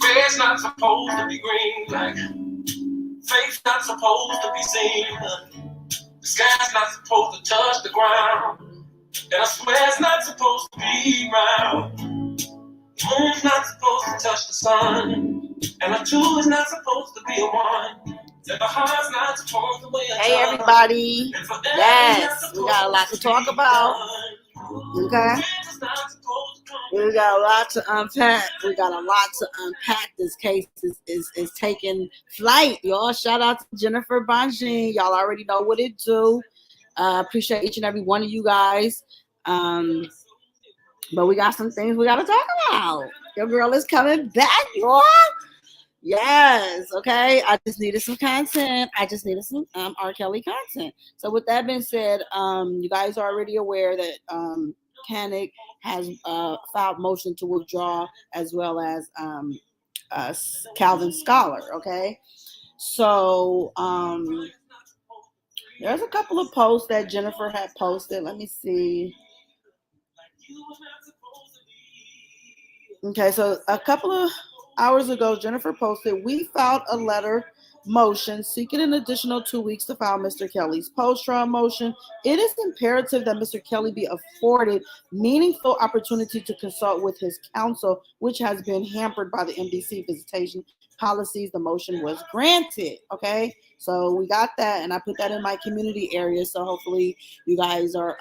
Red's not supposed to be green, like faith's not supposed to be seen. The sky's not supposed to touch the ground, and I swear it's not supposed to be round. The moon's not supposed to touch the sun, and a two is not supposed to be a one. And the heart's not supposed to weigh a Hey everybody, yes, we got a lot to talk about. Okay, we got a lot to unpack. This case is taking flight, y'all. Shout out to Jennifer Bonjean. Y'all already know what it do. Appreciate each and every one of you guys. But we got some things we got to talk about. Your girl is coming back, y'all. Yes, okay. I just needed some content. I just needed some R.Kelly content. So with that being said, you guys are already aware that Canic has filed motion to withdraw, as well as Calvin Scholar. Okay, so there's a couple of posts that Jennifer had posted. Let me see. Okay, so a couple of hours ago, Jennifer posted, "We filed a letter motion seeking an additional 2 weeks to file Mr. Kelly's post-trial motion. It is imperative that Mr. Kelly be afforded meaningful opportunity to consult with his counsel, which has been hampered by the MDC visitation policies." The motion was granted. Okay, so we got that, and I put that in my community area. So hopefully you guys are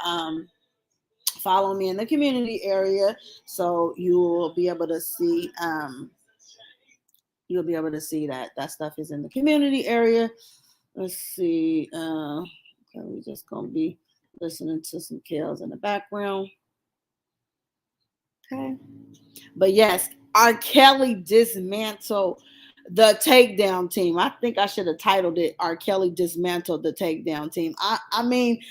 follow me in the community area, so you will be able to see that stuff is in the community area. Let's see. Okay, we're just gonna be listening to some kills in the background. Okay, but yes, R.Kelly dismantled the takedown team. I think I should have titled it "R.Kelly dismantled the takedown team." I mean.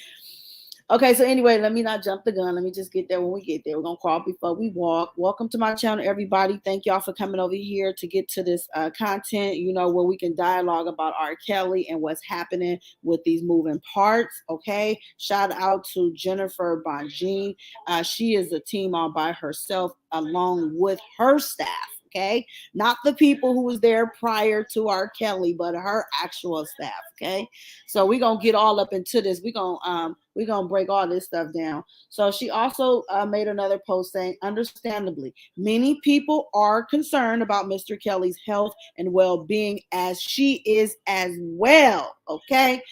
Okay, so anyway, let me not jump the gun. Let me just get there when we get there. We're going to crawl before we walk. Welcome to my channel, everybody. Thank y'all for coming over here to get to this content, where we can dialogue about R. Kelly and what's happening with these moving parts, okay? Shout out to Jennifer Bonjean. She is a team all by herself along with her staff. Okay, not the people who was there prior to R. Kelly, but her actual staff. Okay, so we're gonna get all up into this. We're gonna break all this stuff down. So she also made another post saying, understandably, many people are concerned about Mr. Kelly's health and well-being, as she is as well. Okay.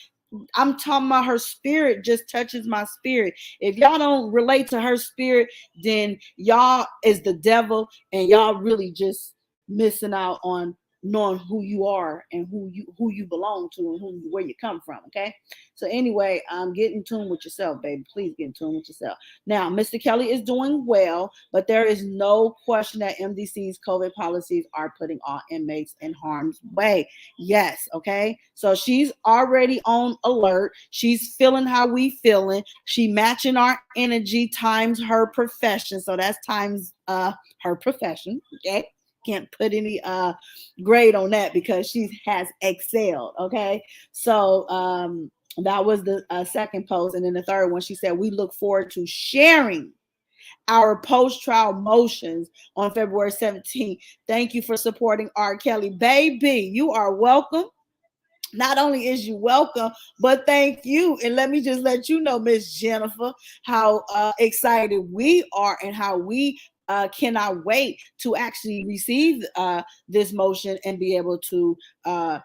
I'm talking about her spirit just touches my spirit. If y'all don't relate to her spirit, then y'all is the devil, and y'all really just missing out on knowing who you are and who you belong to and where you come from. Okay. So anyway, get in tune with yourself, baby. Please get in tune with yourself. Now, Mr. Kelly is doing well, but there is no question that MDC's COVID policies are putting all inmates in harm's way. Yes. Okay. So she's already on alert. She's feeling how we feeling. She matching our energy times her profession. So that's times her profession. Okay. Can't put any grade on that because she has excelled. Okay. So that was the second post. And then the third one, she said, "We look forward to sharing our post-trial motions on February 17th. Thank you for supporting R. Kelly." Baby, you are welcome. Not only is you welcome, but thank you. And let me just let you know, Miss Jennifer, how excited we are and how we cannot wait to actually receive this motion and be able to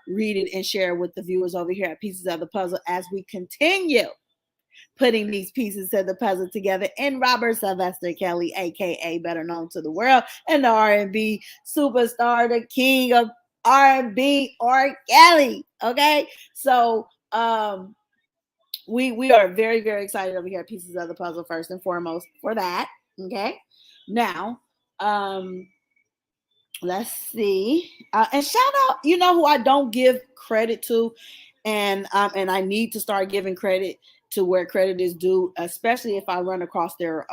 read it and share it with the viewers over here at Pieces of the Puzzle as we continue putting these pieces of the puzzle together. And Robert Sylvester Kelly, aka better known to the world, and the R&B superstar, the king of R&B, R.Kelly. Okay, so we are very, very excited over here at Pieces of the Puzzle, first and foremost, for that. Okay, now Let's see. And shout out, you know who I don't give credit to, and I need to start giving credit to where credit is due, especially if I run across their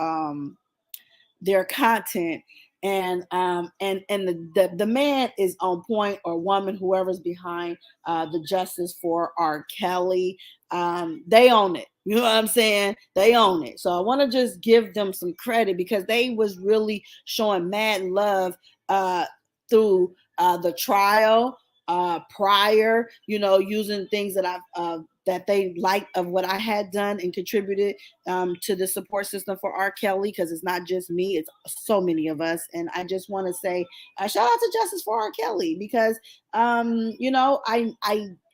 content, and the man is on point, or woman, whoever's behind the justice for R. Kelly. They own it. You know what I'm saying? They own it. So I want to just give them some credit because they was really showing mad love uh, through the trial prior, using things that I've that they liked of what I had done and contributed to the support system for R. Kelly, because it's not just me, it's so many of us. And I just want to say shout out to Justice for R. Kelly, because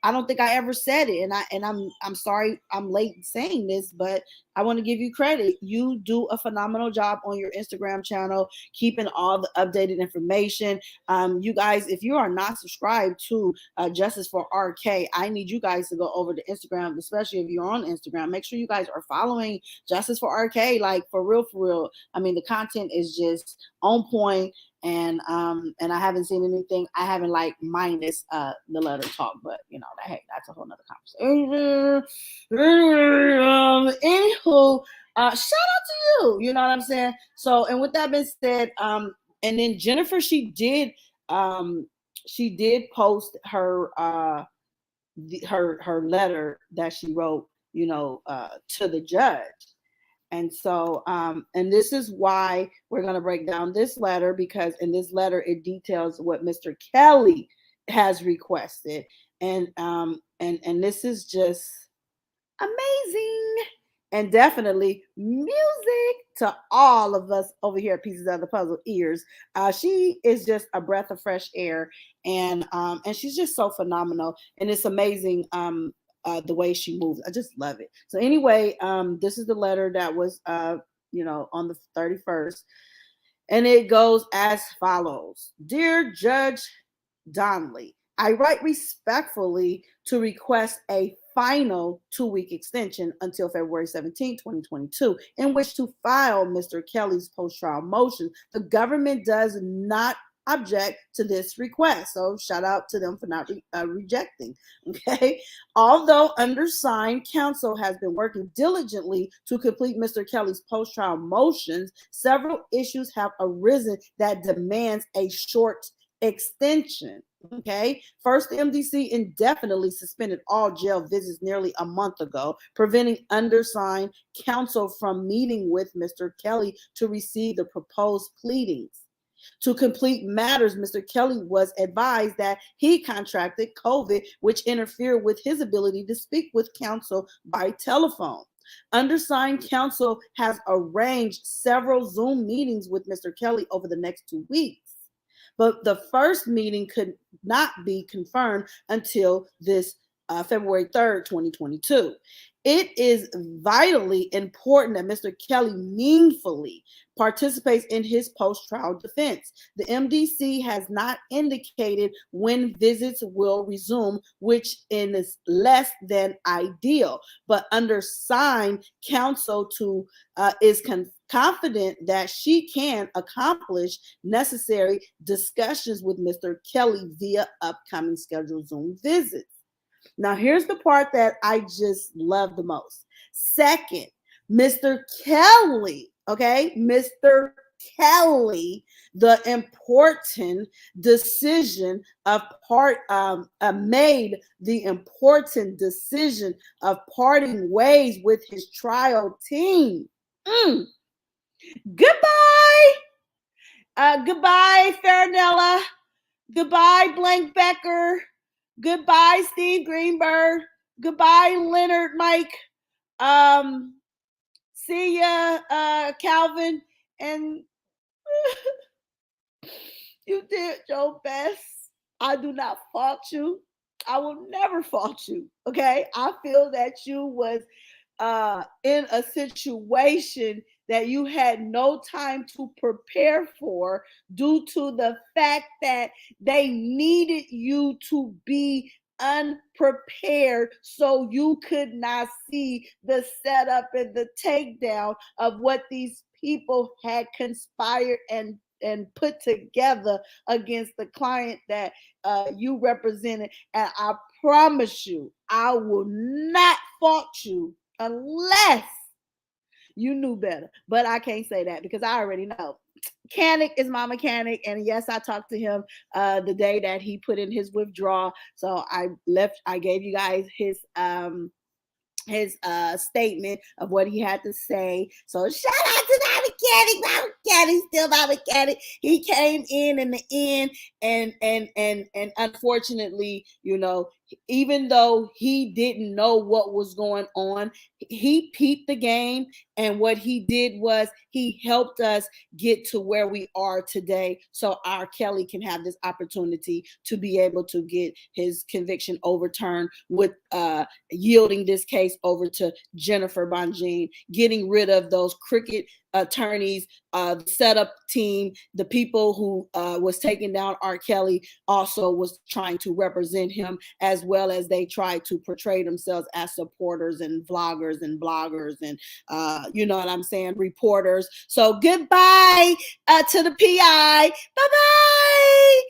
I don't think I ever said it, and I'm sorry I'm late saying this, but I want to give you credit. You do a phenomenal job on your Instagram channel, keeping all the updated information. You guys, if you are not subscribed to Justice for RK, I need you guys to go over to Instagram, especially if you're on Instagram. Make sure you guys are following Justice for RK, like for real, for real. I mean, the content is just on point, and I haven't seen anything. I haven't like minus the letter talk, but hey, that's a whole nother conversation. Anywho, shout out to you. You know what I'm saying? So, and with that being said, and then Jennifer, she did post her her letter that she wrote, to the judge. And so, and this is why we're going to break down this letter, because in this letter, it details what Mr. Kelly has requested. And this is just amazing, and definitely music to all of us over here at Pieces of the Puzzle ears. She is just a breath of fresh air, and she's just so phenomenal, and it's amazing the way she moves. I just love it. So anyway, this is the letter that was on the 31st, and it goes as follows. Dear Judge Donnelly, I write respectfully to request a final 2-week extension until February 17, 2022, in which to file Mr. Kelly's post-trial motion. The government does not object to this request. So shout out to them for not rejecting. Okay. Although undersigned counsel has been working diligently to complete Mr. Kelly's post-trial motions, several issues have arisen that demands a short extension. Okay. First, the MDC indefinitely suspended all jail visits nearly a month ago, preventing undersigned counsel from meeting with Mr. Kelly to receive the proposed pleadings. To complete matters, Mr. Kelly was advised that he contracted COVID, which interfered with his ability to speak with counsel by telephone. Undersigned counsel has arranged several Zoom meetings with Mr. Kelly over the next 2 weeks, but the first meeting could not be confirmed until this February 3rd, 2022. It is vitally important that Mr. Kelly meaningfully participates in his post-trial defense. The MDC has not indicated when visits will resume, which is less than ideal, but undersigned counsel is confident that she can accomplish necessary discussions with Mr. Kelly via upcoming scheduled Zoom visits. Now, here's the part that I just love the most. Second, Mr. Kelly, okay, Mr. Kelly, the important decision of made the important decision of parting ways with his trial team. Goodbye. Goodbye, Farinella. Goodbye, Blank Becker. Goodbye, Steve Greenberg. Goodbye, Leonard Mike. See ya, Calvin. And you did your best. I do not fault you. I will never fault you. Okay. I feel that you was in a situation that you had no time to prepare for, due to the fact that they needed you to be unprepared, so you could not see the setup and the takedown of what these people had conspired and and put together against the client that you represented. And I promise you, I will not fault you unless you knew better. But I can't say that because I already know. Mechanic is my mechanic, and yes, I talked to him the day that he put in his withdrawal. So I gave you guys his statement of what he had to say. So shout out to my mechanic, still my mechanic. He came in the end, and unfortunately, even though he didn't know what was going on, he peeped the game, and what he did was he helped us get to where we are today, so R.Kelly can have this opportunity to be able to get his conviction overturned with yielding this case over to Jennifer Bonjean, getting rid of those crooked attorneys, the setup team, the people who was taking down R.Kelly also was trying to represent him, as well as they tried to portray themselves as supporters and vloggers and bloggers and you know what I'm saying, reporters. So goodbye to the PI. Bye-bye.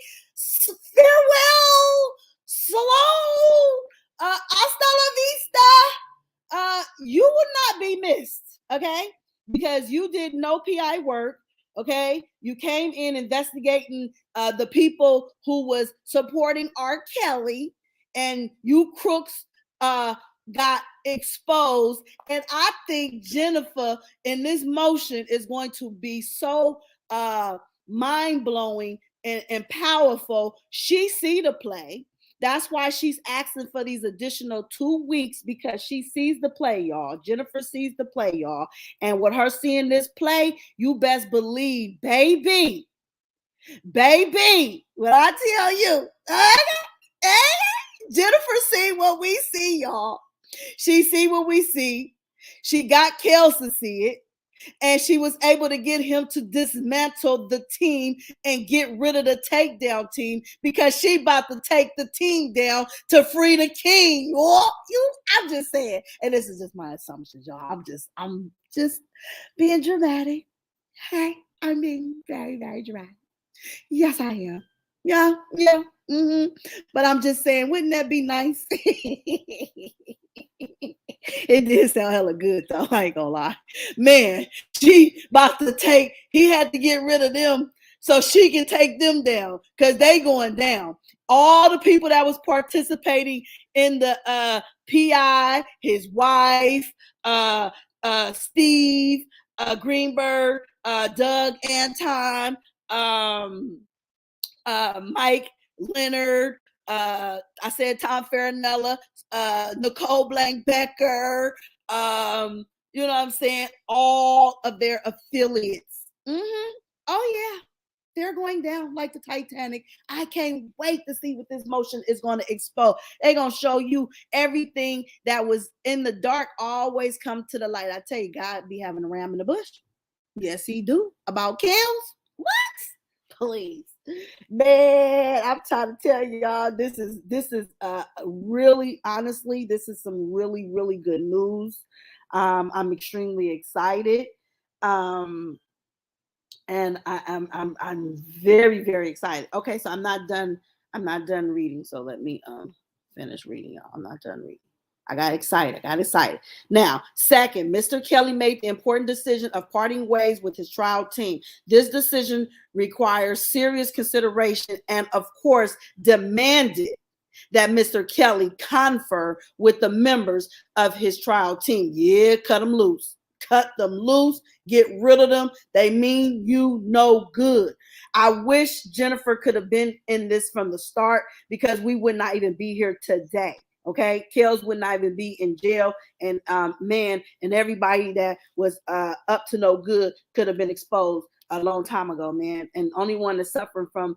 Farewell. Salon. Hasta la vista. You will not be missed, okay? Because you did no PI work, okay? You came in investigating the people who was supporting R.Kelly, and you crooks got exposed. And I think Jennifer in this motion is going to be so mind-blowing and powerful. She see the play. That's why she's asking for these additional 2 weeks, because she sees the play, y'all. Jennifer sees the play, y'all. And with her seeing this play, you best believe, baby, what I tell you, Jennifer see what we see, y'all. She see what we see. She got Kels to see it. And she was able to get him to dismantle the team and get rid of the takedown team, because she about to take the team down to free the king. I'm just saying, and this is just my assumptions, y'all. I'm just being dramatic. Hey, I'm being very, very dramatic. Yes, I am. Yeah. But I'm just saying, wouldn't that be nice? It did sound hella good, though. I ain't gonna lie. Man, he had to get rid of them so she can take them down, because they going down. All the people that was participating in the PI, his wife, Steve Greenberg, Doug Anton, Mike Leonard, I said Tom Farinella, Nicole Blank Becker, you know what I'm saying? All of their affiliates. Oh, yeah. They're going down like the Titanic. I can't wait to see what this motion is going to expose. They're going to show you everything that was in the dark always come to the light. I tell you, God be having a ram in the bush. Yes, he do. About kills? What? Please. Man, I'm trying to tell y'all, this is really, honestly, this is some really, really good news. I'm extremely excited. And I'm very, very excited. Okay, so I'm not done reading. So let me finish reading, y'all. I'm not done reading. I got excited. Now, second, Mr. Kelly made the important decision of parting ways with his trial team. This decision requires serious consideration and, of course, demanded that Mr. Kelly confer with the members of his trial team. Yeah, cut them loose. Get rid of them. They mean you no good. I wish Jennifer could have been in this from the start, because we would not even be here today. Okay, Kels would not even be in jail, and and everybody that was up to no good could have been exposed a long time ago, man. And only one that's suffering from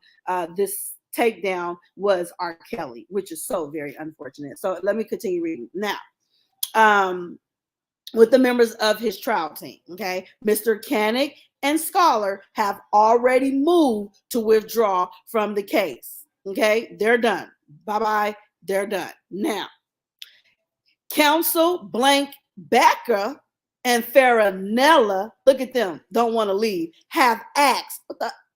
this takedown was R.Kelly, which is so very unfortunate. So let me continue reading now. With the members of his trial team, okay, Mr. Canick and Scholar have already moved to withdraw from the case. Okay, they're done. Bye-bye. They're done. Now, Counsel Blank Becker and Farinella, look at them, don't want to leave, have asked,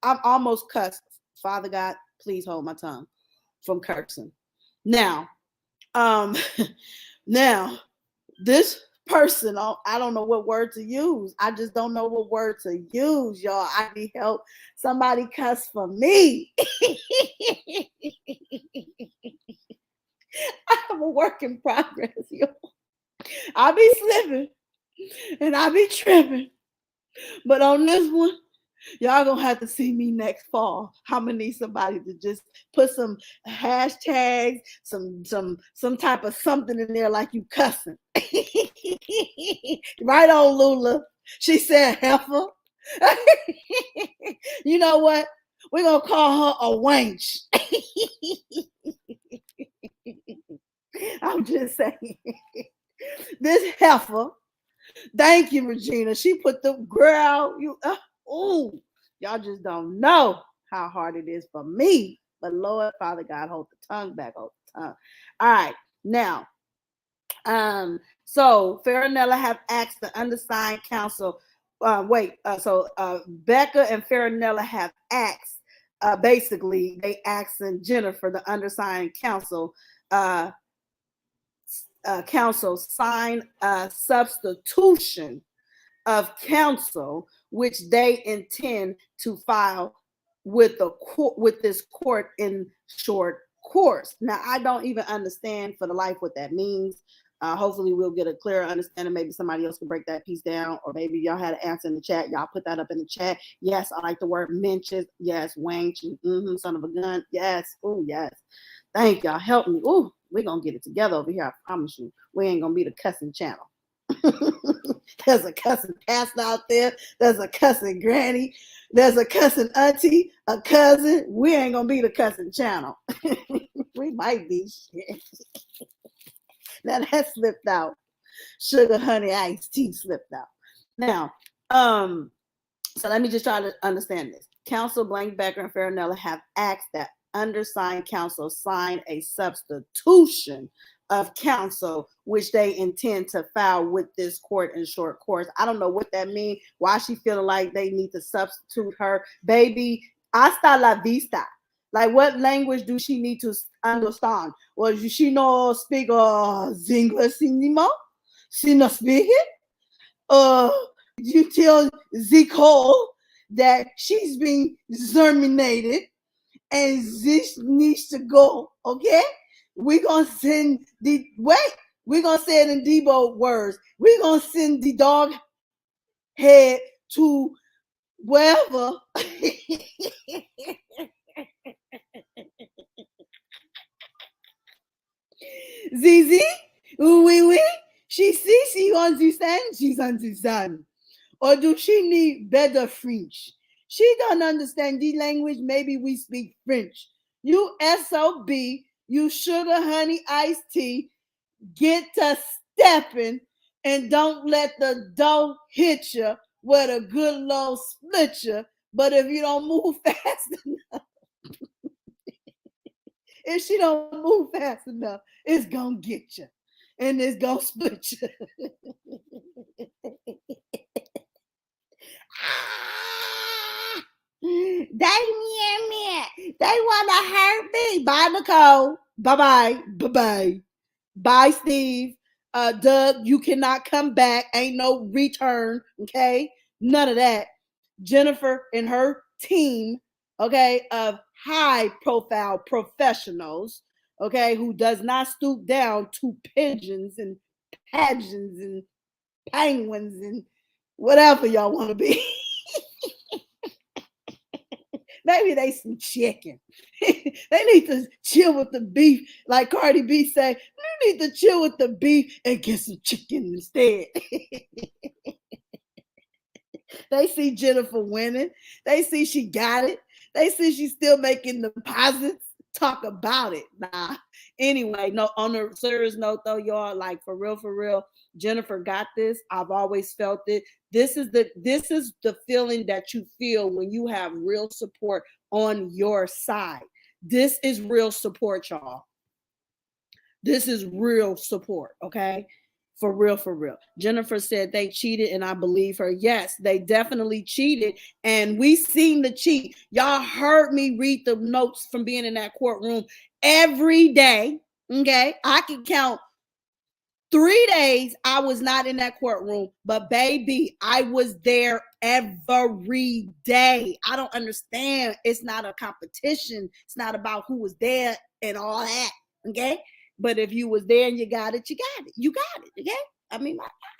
I'm almost cussed. Father God, please hold my tongue from cursing. Now, um, now this person, I don't know what word to use. I just don't know what word to use, y'all. I need help. Somebody cuss for me. I'm a work in progress, y'all. I be slipping and I be tripping. But on this one, y'all gonna have to see me next fall. I'm gonna need somebody to just put some hashtags, some type of something in there like you cussing. Right on, Lula. She said heifer. You know what? We're gonna call her a wench. I'm just saying. This heifer. Thank you, Regina. She put the girl. Ooh, y'all just don't know how hard it is for me. But Lord, Father God, hold the tongue back, hold the tongue. All right, now, so Farinella have asked the undersigned counsel. Becca and Farinella have asked. Basically, they asking Jennifer, the undersigned counsel, counsel sign a substitution of counsel which they intend to file with the court, with this court in short course. Now, I don't even understand for the life what that means. Hopefully we'll get a clearer understanding. Maybe somebody else can break that piece down, or maybe y'all had an answer in the chat. Y'all put that up in the chat. Yes, I like the word mentions. Yes, wank, son of a gun. Yes, oh yes. Thank y'all. Help me. Oh, we're gonna get it together over here. I promise you. We ain't gonna be the cussing channel. There's a cussing pastor out there. There's a cussing granny. There's a cussing auntie, a cousin. We ain't gonna be the cussing channel. We might be. Shit. Now that slipped out. Sugar, honey, iced tea slipped out. Now, so let me just try to understand this. Counsel Blank Becker and Farinella have asked that undersigned counsel sign a substitution of counsel, which they intend to file with this court in short course. I don't know what that means. Why she feeling like they need to substitute her. Baby, hasta la vista. Like, what language do she need to understand? Well, she no speak English anymore? She no speak it? You tell Nicole that she's being terminated and this needs to go, okay? We're gonna send we're gonna say it in Debo words. We're gonna send the dog head to wherever. Zizi, oui. She understand, she's understand. Or do she need better French? She don't understand the language. Maybe we speak French. You SOB, you sugar, honey, iced tea, get to stepping and don't let the dough hit you with a good low split you. But if you don't move fast enough, if she don't move fast enough, it's gonna get you. And it's gonna split you. They want to hurt me. Bye, Nicole. Bye. Bye, Steve. Doug, you cannot come back. Ain't no return. Okay, none of that. Jennifer and her team, okay, of high-profile professionals, okay, who does not stoop down to pigeons and pigeons and penguins and whatever y'all want to be. Maybe they some chicken. They need to chill with the beef. Like Cardi B say, you need to chill with the beef and get some chicken instead. They see Jennifer winning. They see she got it. They see she's still making deposits. Talk about it. Nah. Anyway, no, on a serious note though, y'all, like for real, Jennifer got this. I've always felt it. This is the feeling that you feel when you have real support on your side. This is real support, y'all. This is real support, okay? For real, for real. Jennifer said they cheated, and I believe her. Yes, they definitely cheated, and we seen the cheat. Y'all heard me read the notes from being in that courtroom every day. Okay, I can count 3 days I was not in that courtroom, but baby, I was there every day. I don't understand. It's not a competition. It's not about who was there and all that. Okay. But if you was there and you got it, you got it. You got it. Okay. I mean,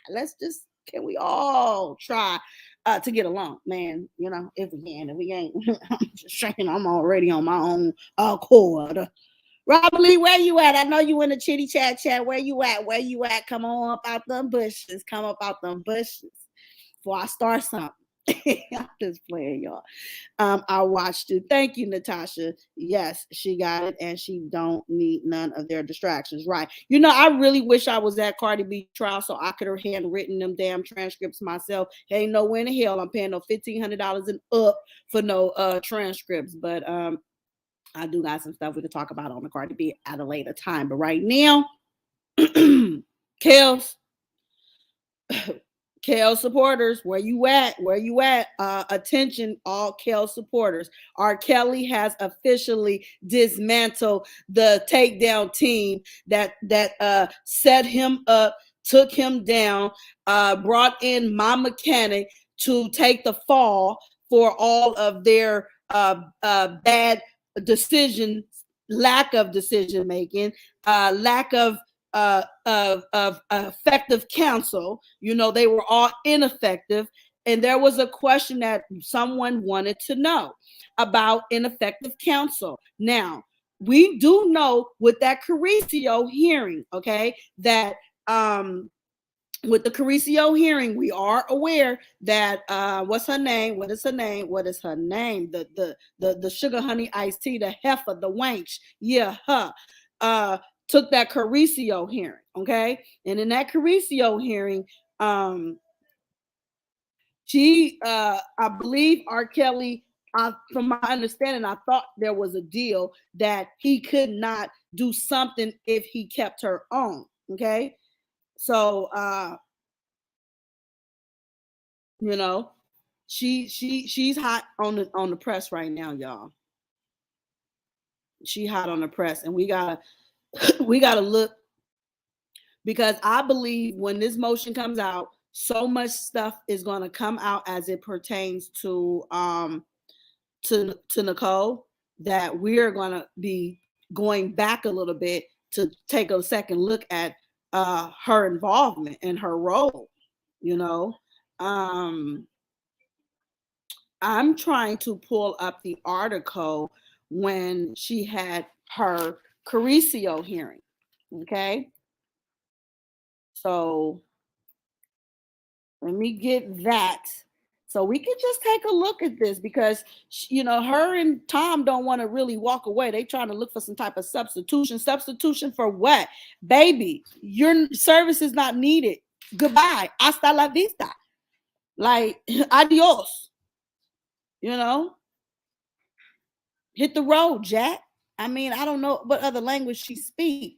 let's just, can we all try to get along, man? You know, if we can, if we ain't, I'm just saying I'm already on my own accord. Robert Lee, where you at? I know you in the chitty chat. Where you at? Where you at? Come on up out them bushes. Come up out them bushes before I start something. I'm just playing, y'all. I watched it. Thank you, Natasha. Yes, she got it, and she don't need none of their distractions. Right. You know, I really wish I was at Cardi B trial so I could have handwritten them damn transcripts myself. Ain't nowhere in the hell I'm paying no $1,500 and up for no transcripts. But I do got some stuff we could talk about on the Cardi B at a later time. But right now, Kels, Kel supporters, where you at? Where you at? Attention, all Kel supporters. R. Kelly has officially dismantled the takedown team that set him up, took him down, brought in my mechanic to take the fall for all of their bad decisions, lack of decision making, lack of effective counsel. You know, they were all ineffective. And there was a question that someone wanted to know about ineffective counsel. Now, we do know with that Caricio hearing, okay, that with the Caricio hearing, we are aware that what's her name? What is her name? What is her name? The sugar honey iced tea, the heifer, the wench. Yeah, her. Took that Caricio hearing, okay? And in that Caricio hearing, she I believe R. Kelly, from my understanding, I thought there was a deal that he could not do something if he kept her on. Okay. So you know, she's hot on the press right now, y'all. She hot on the press, and we gotta we gotta look, because I believe when this motion comes out, so much stuff is gonna come out as it pertains to Nicole, that we're gonna be going back a little bit to take a second look at her involvement and her role. You know, I'm trying to pull up the article when she had her Caricio hearing. Okay. So let me get that. So we can just take a look at this, because you know, her and Tom don't want to really walk away. They trying to look for some type of substitution. Substitution for what? Baby, your service is not needed. Goodbye. Hasta la vista. Like, adios. You know, hit the road, Jack. I mean, I don't know what other language she speak.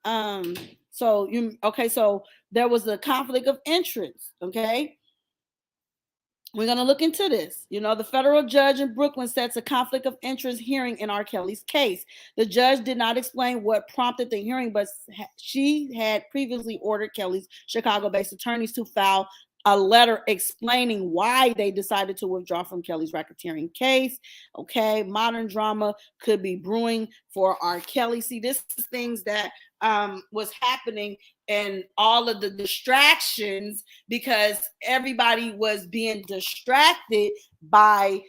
Um, so there was a conflict of interest. Okay. We're going to look into this. You know, the federal judge in Brooklyn sets a conflict of interest hearing in R. Kelly's case. The judge did not explain what prompted the hearing, but she had previously ordered Kelly's Chicago-based attorneys to file a letter explaining why they decided to withdraw from Kelly's racketeering case. Okay, modern drama could be brewing for R. Kelly. See, this is things that was happening, and all of the distractions, because everybody was being distracted by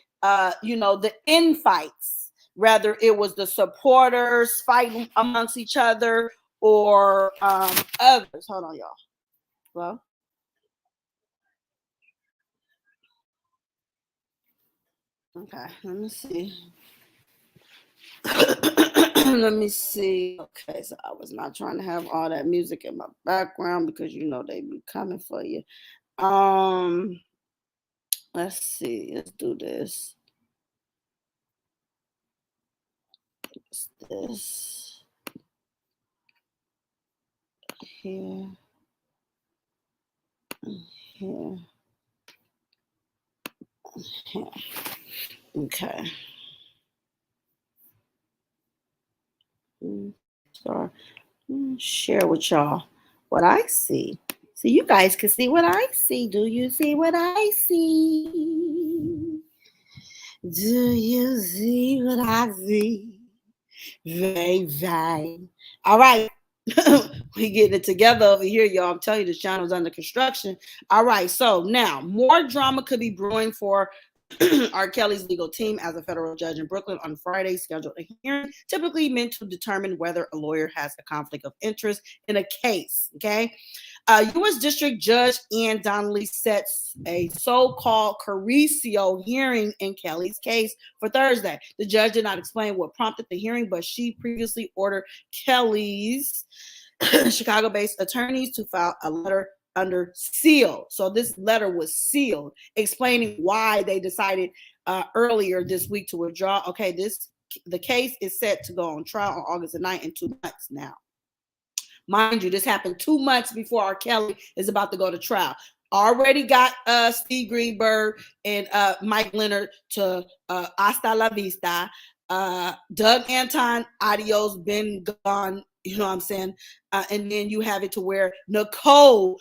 you know, the infights, whether it was the supporters fighting amongst each other or others. Hold on, y'all. Well, okay, let me see. Let me see. Okay, so I was not trying to have all that music in my background, because you know they be coming for you. Let's see. Let's do this. What's this here? Yeah. Yeah. Okay. Sorry. Share with y'all what I see. So you guys can see what I see. Do you see what I see? Do you see what I see? Very. All right. We getting it together over here, y'all. I'm telling you, this channel's under construction. All right. So now more drama could be brewing for R. Kelly's legal team as a federal judge in Brooklyn on Friday scheduled a hearing, typically meant to determine whether a lawyer has a conflict of interest in a case. Okay. U.S. District Judge Ann Donnelly sets a so-called Carricio hearing in Kelly's case for Thursday. The judge did not explain what prompted the hearing, but she previously ordered Kelly's Chicago-based attorneys to file a letter under seal. So this letter was sealed, explaining why they decided earlier this week to withdraw. Okay, the case is set to go on trial on August the 9th in 2 months now. Mind you, this happened 2 months before R. Kelly is about to go to trial. Already got Steve Greenberg and Mike Leonard to hasta la vista. Doug Anton, adios, been gone. You know what I'm saying? And then you have it to where Nicole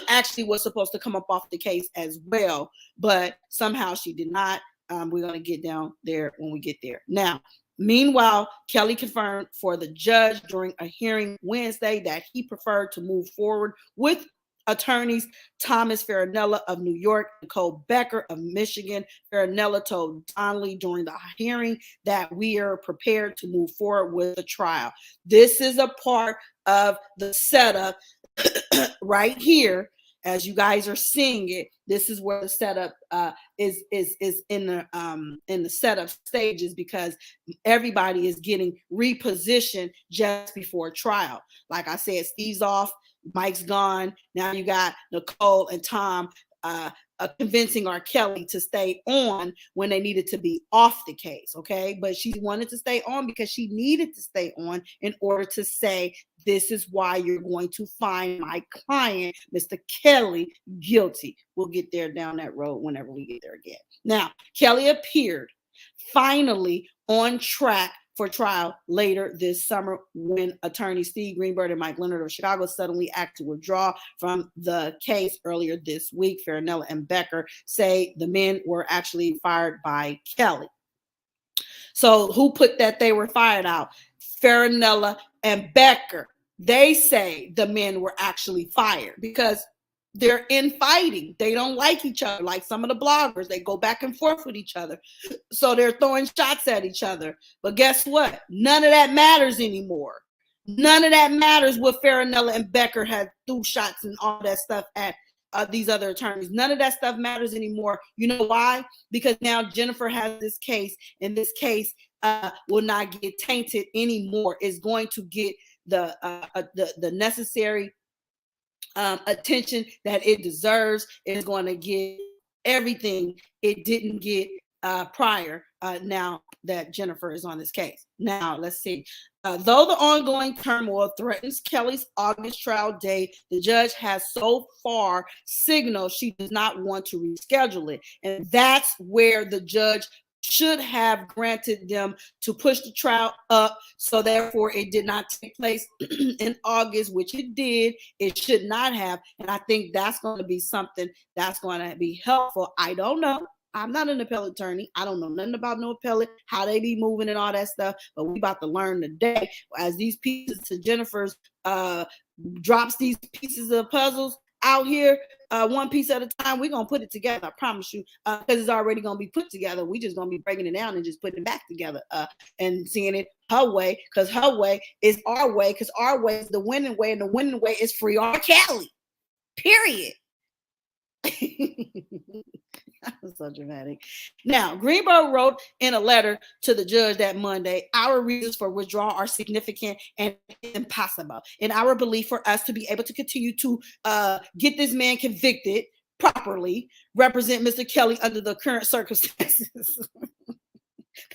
actually was supposed to come up off the case as well, but somehow she did not. We're going to get down there when we get there. Now, meanwhile, Kelly confirmed for the judge during a hearing Wednesday that he preferred to move forward with attorneys Thomas Farinella of New York and Nicole Becker of Michigan. Farinella told Donnelly during the hearing that we are prepared to move forward with the trial. This is a part of the setup right here. As you guys are seeing it, this is where the setup is in the setup stages, because everybody is getting repositioned just before trial. Like I said, Steve's off, Mike's gone. Now you got Nicole and Tom convincing R. Kelly to stay on when they needed to be off the case. Okay, but she wanted to stay on because she needed to stay on in order to say, this is why you're going to find my client, Mr. Kelly, guilty. We'll get there down that road whenever we get there again. Now, Kelly appeared finally on track for trial later this summer when attorney Steve Greenberg and Mike Leonard of Chicago suddenly acted to withdraw from the case earlier this week. Farinella and Becker say the men were actually fired by Kelly. So who put that they were fired out? Farinella and Becker. They say the men were actually fired because they're infighting. They don't like each other. Like some of the bloggers, they go back and forth with each other. So they're throwing shots at each other. But guess what? None of that matters anymore. None of that matters what Farinella and Becker had threw shots and all that stuff at these other attorneys. None of that stuff matters anymore. You know why? Because now Jennifer has this case, and this case will not get tainted anymore. It's going to get the necessary attention that it deserves. Is going to get everything it didn't get prior, now that Jennifer is on this case. Now, let's see. Though the ongoing turmoil threatens Kelly's August trial date, the judge has so far signaled she does not want to reschedule it. And that's where the judge should have granted them to push the trial up. So therefore it did not take place in August, which it did. It should not have. And I think that's going to be something that's going to be helpful. I don't know. I'm not an appellate attorney. I don't know nothing about no appellate, how they be moving and all that stuff. But we about to learn today as these pieces to Jennifer's drops these pieces of puzzles out here, one piece at a time. We're gonna put it together, I promise you, because it's already gonna be put together. We just gonna be breaking it down and just putting it back together, and seeing it her way, because her way is our way, because our way is the winning way, and the winning way is free R. Kelly. Period. That was so dramatic. Now, Greenberg wrote in a letter to the judge that Monday, our reasons for withdrawal are significant and impossible. In our belief, for us to be able to continue to get this man convicted properly, represent Mr. Kelly under the current circumstances.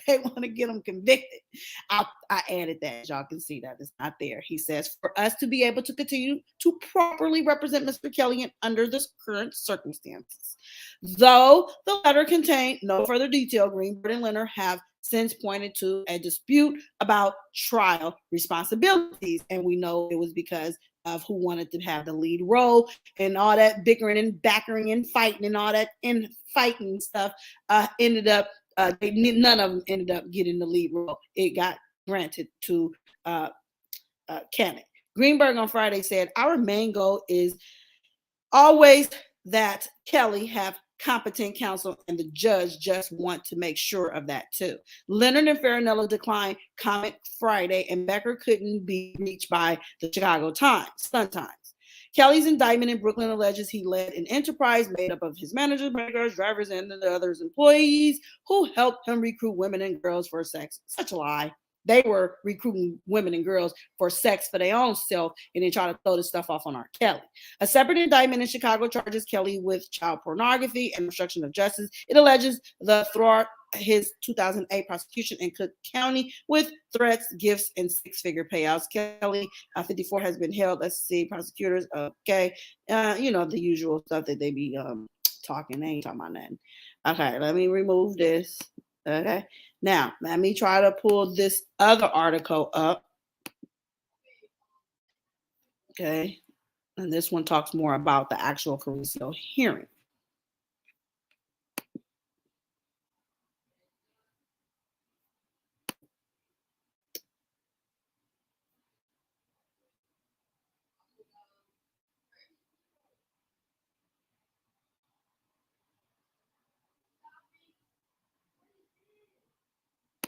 They want to get him convicted. I added that. Y'all can see that it's not there. He says, for us to be able to continue to properly represent Mr. Kelly under the current circumstances. Though the letter contained no further detail, Greenberg and Leonard have since pointed to a dispute about trial responsibilities. And we know it was because of who wanted to have the lead role, and all that bickering and backering and fighting and all that fighting stuff ended up none of them ended up getting the lead role. It got granted to Kenneth. Greenberg on Friday said, our main goal is always that Kelly have competent counsel, and the judge just want to make sure of that too. Leonard and Farinello declined comment Friday, and Becker couldn't be reached by the Chicago Sun-Times. Kelly's indictment in Brooklyn alleges he led an enterprise made up of his managers, bodyguards, drivers, and the others employees who helped him recruit women and girls for sex. Such a lie. They were recruiting women and girls for sex for their own self, and then try to throw this stuff off on R.Kelly. A separate indictment in Chicago charges Kelly with child pornography and obstruction of justice. It alleges the thwart his 2008 prosecution in Cook County with threats, gifts, and six-figure payouts. Kelly, 54, has been held. Let's see, prosecutors. Okay, the usual stuff that they be talking. They ain't talking about nothing. Okay, let me remove this. Okay, now let me try to pull this other article up. Okay, and this one talks more about the actual Carrizo hearing.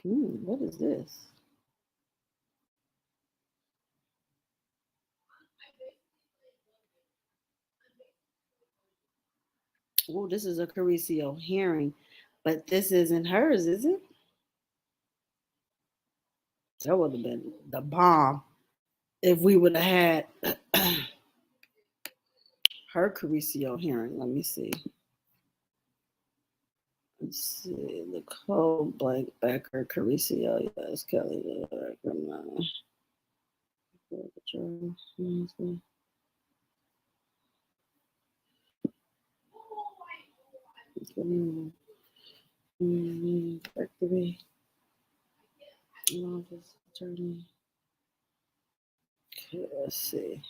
What is this? Oh, this is a Carrizo hearing, but this isn't hers, is it? That would have been the bomb if we would have had her Carrizo hearing. Let me see. Let's see. Nicole Blank Becker Carrizo. Yes, Kelly. Factory. Office attorney. Okay, let's see.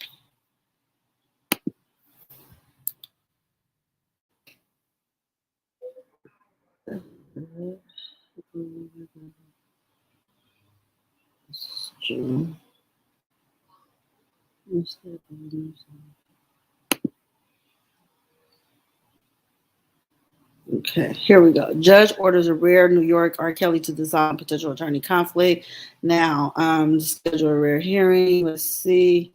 June. Okay, here we go. Judge orders a rare New York R.Kelly to decide potential attorney conflict. Now, schedule a rare hearing. Let's see.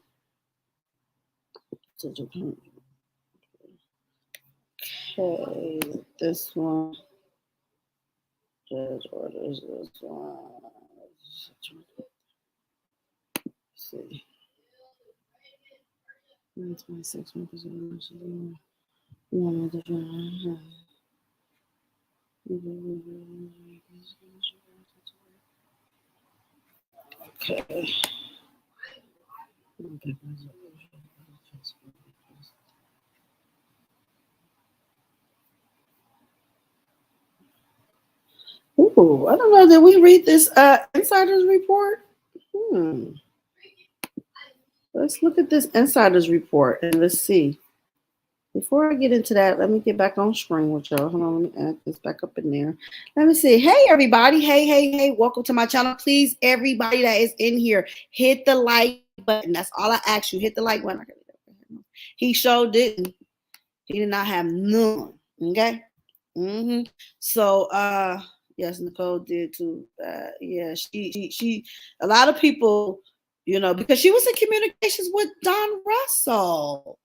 Okay, this one. Judge orders this one. Let's see. 26 Okay. Ooh, I don't know. Did we read this insider's report? Let's look at this insider's report and let's see. Before I get into that, let me get back on screen with y'all. Hold on, let me add this back up in there. Let me see. Hey, everybody. Hey. Welcome to my channel. Please, everybody that is in here, hit the like button. That's all I ask you. Hit the like button. He sure didn't. He did not have none. Okay? So, yes, Nicole did too. Yeah, she, a lot of people, because she was in communications with Don Russell,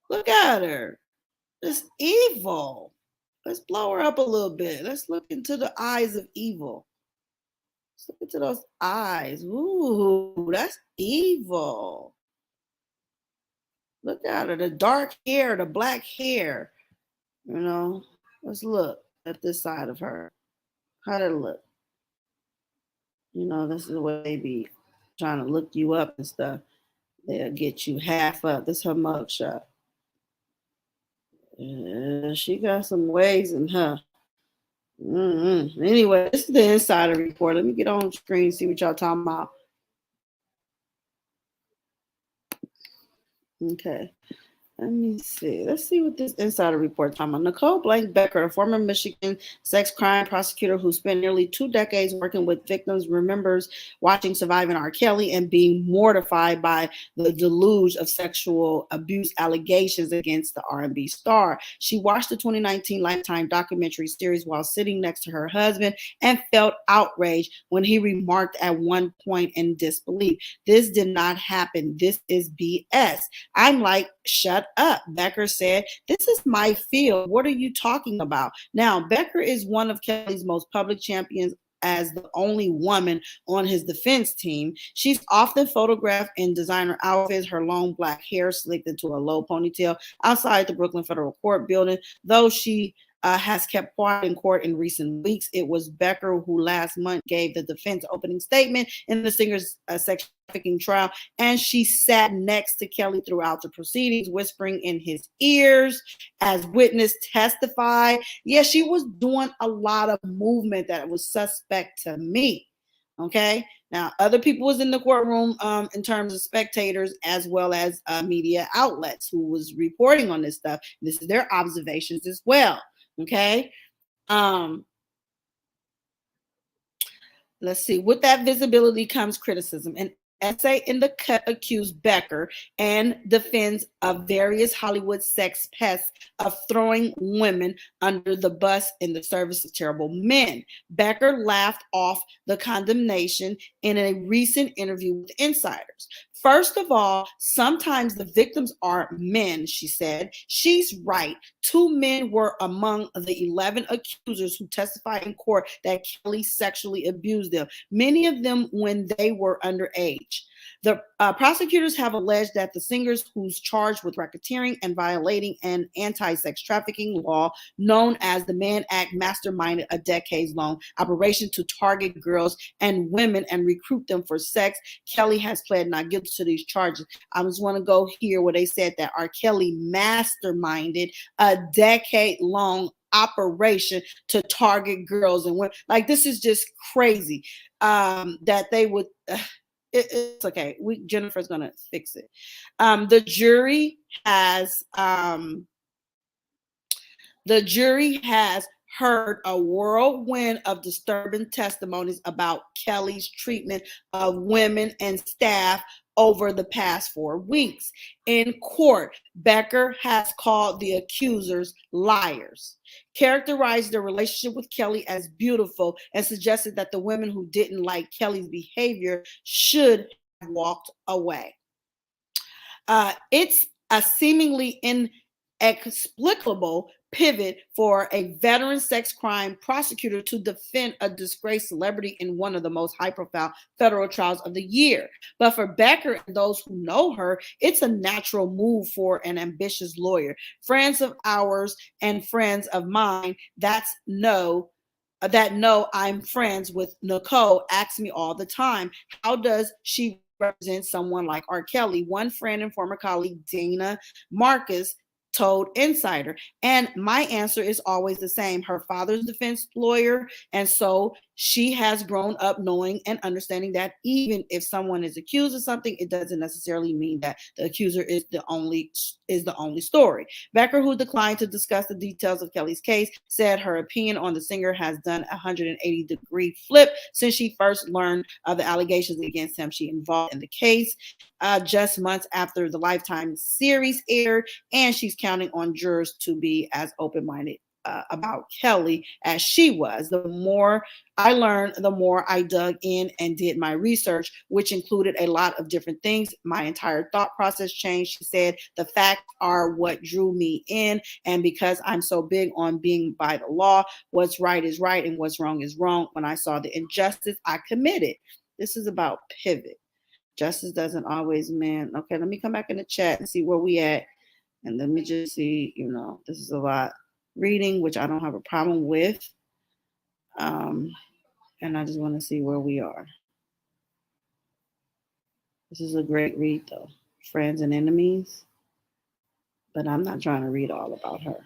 Look at her. It's evil. Let's blow her up a little bit. Let's look into the eyes of evil. Let's look into those eyes. Ooh, that's evil. Look at her. The dark hair, the black hair. Let's look at this side of her. How did it look? This is the way they be trying to look you up and stuff. They'll get you half up. This is her mugshot. She got some ways in her. Anyway, this is the insider report. Let me get on screen and see what y'all talking about. Okay. Let me see. Let's see what this insider report talking about. Nicole Blank Becker, a former Michigan sex crime prosecutor who spent nearly 2 decades working with victims, remembers watching Surviving R.Kelly and being mortified by the deluge of sexual abuse allegations against the R&B star. She watched the 2019 Lifetime documentary series while sitting next to her husband and felt outraged when he remarked at one point in disbelief, "This did not happen. This is BS." I'm like, shut up, Becker said. "This is my field. What are you talking about?" Now, Becker is one of Kelly's most public champions as the only woman on his defense team. She's often photographed in designer outfits, her long black hair slicked into a low ponytail outside the Brooklyn Federal Court building. Though she has kept quiet in court in recent weeks, it was Becker who last month gave the defense opening statement in the singer's sex trafficking trial, and she sat next to Kelly throughout the proceedings, whispering in his ears as witness testified. Yeah, she was doing a lot of movement that was suspect to me. Okay. Now, other people was in the courtroom in terms of spectators as well as media outlets who was reporting on this stuff. This is their observations as well. Okay. Let's see. With that visibility comes criticism. An essay in the cut accused Becker and defends of various Hollywood sex pests of throwing women under the bus in the service of terrible men. Becker laughed off the condemnation in a recent interview with insiders. "First of all, sometimes the victims are men," she said. She's right. 2 men were among the 11 accusers who testified in court that Kelly sexually abused them, many of them when they were underage. The prosecutors have alleged that the singers, who's charged with racketeering and violating an anti-sex trafficking law known as the Mann Act, masterminded a decades-long operation to target girls and women and recruit them for sex. Kelly has pled not guilty to these charges. I just want to go here where they said that R. Kelly masterminded a decade-long operation to target girls and women. Like, this is just crazy that they would. It's okay. Jennifer's gonna fix it. The jury has heard a whirlwind of disturbing testimonies about Kelly's treatment of women and staff over the past 4 weeks. In court, Becker has called the accusers liars, characterized their relationship with Kelly as beautiful, and suggested that the women who didn't like Kelly's behavior should have walked away. It's a seemingly inexplicable pivot for a veteran sex crime prosecutor to defend a disgraced celebrity in one of the most high-profile federal trials of the year. But for Becker and those who know her, it's a natural move for an ambitious lawyer. Friends of ours and friends of mine that know I'm friends with Nicole ask me all the time, how does she represent someone like R. Kelly? One friend and former colleague, Dana Marcus, told Insider. And my answer is always the same. Her father's defense lawyer, and so she has grown up knowing and understanding that even if someone is accused of something, it doesn't necessarily mean that the accuser is the only story. Becker, who declined to discuss the details of Kelly's case, said her opinion on the singer has done a 180-degree flip since she first learned of the allegations against him. She involved in the case just months after the Lifetime series aired, and she's counting on jurors to be as open-minded about Kelly as she was. The more I learned, the more I dug in and did my research, which included a lot of different things. My entire thought process changed. She said, the facts are what drew me in. And because I'm so big on being by the law, what's right is right and what's wrong is wrong. When I saw the injustice, I committed. This is about pivot. Justice doesn't always mean, okay, let me come back in the chat and see where we at. And let me just see, this is a lot reading, which I don't have a problem with. And I just want to see where we are. This is a great read, though. Friends and Enemies. But I'm not trying to read all about her.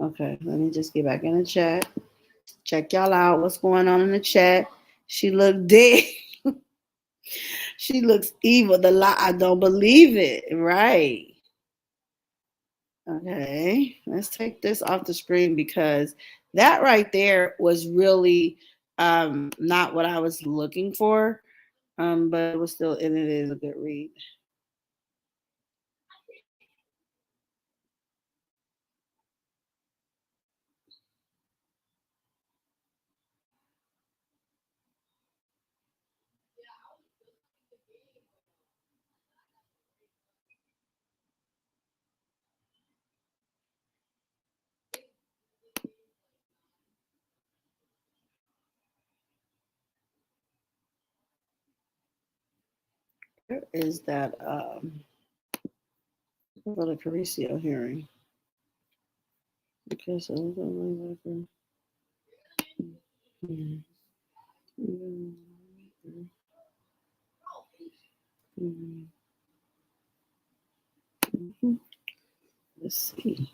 Okay, let me just get back in the chat. Check y'all out. What's going on in the chat? She looked dead. She looks evil. The lie, I don't believe it. Right. Okay, let's take this off the screen because that right there was really not what I was looking for. But it was still, and it is a good read. Where is that for the Caricio hearing? Okay, so let's see.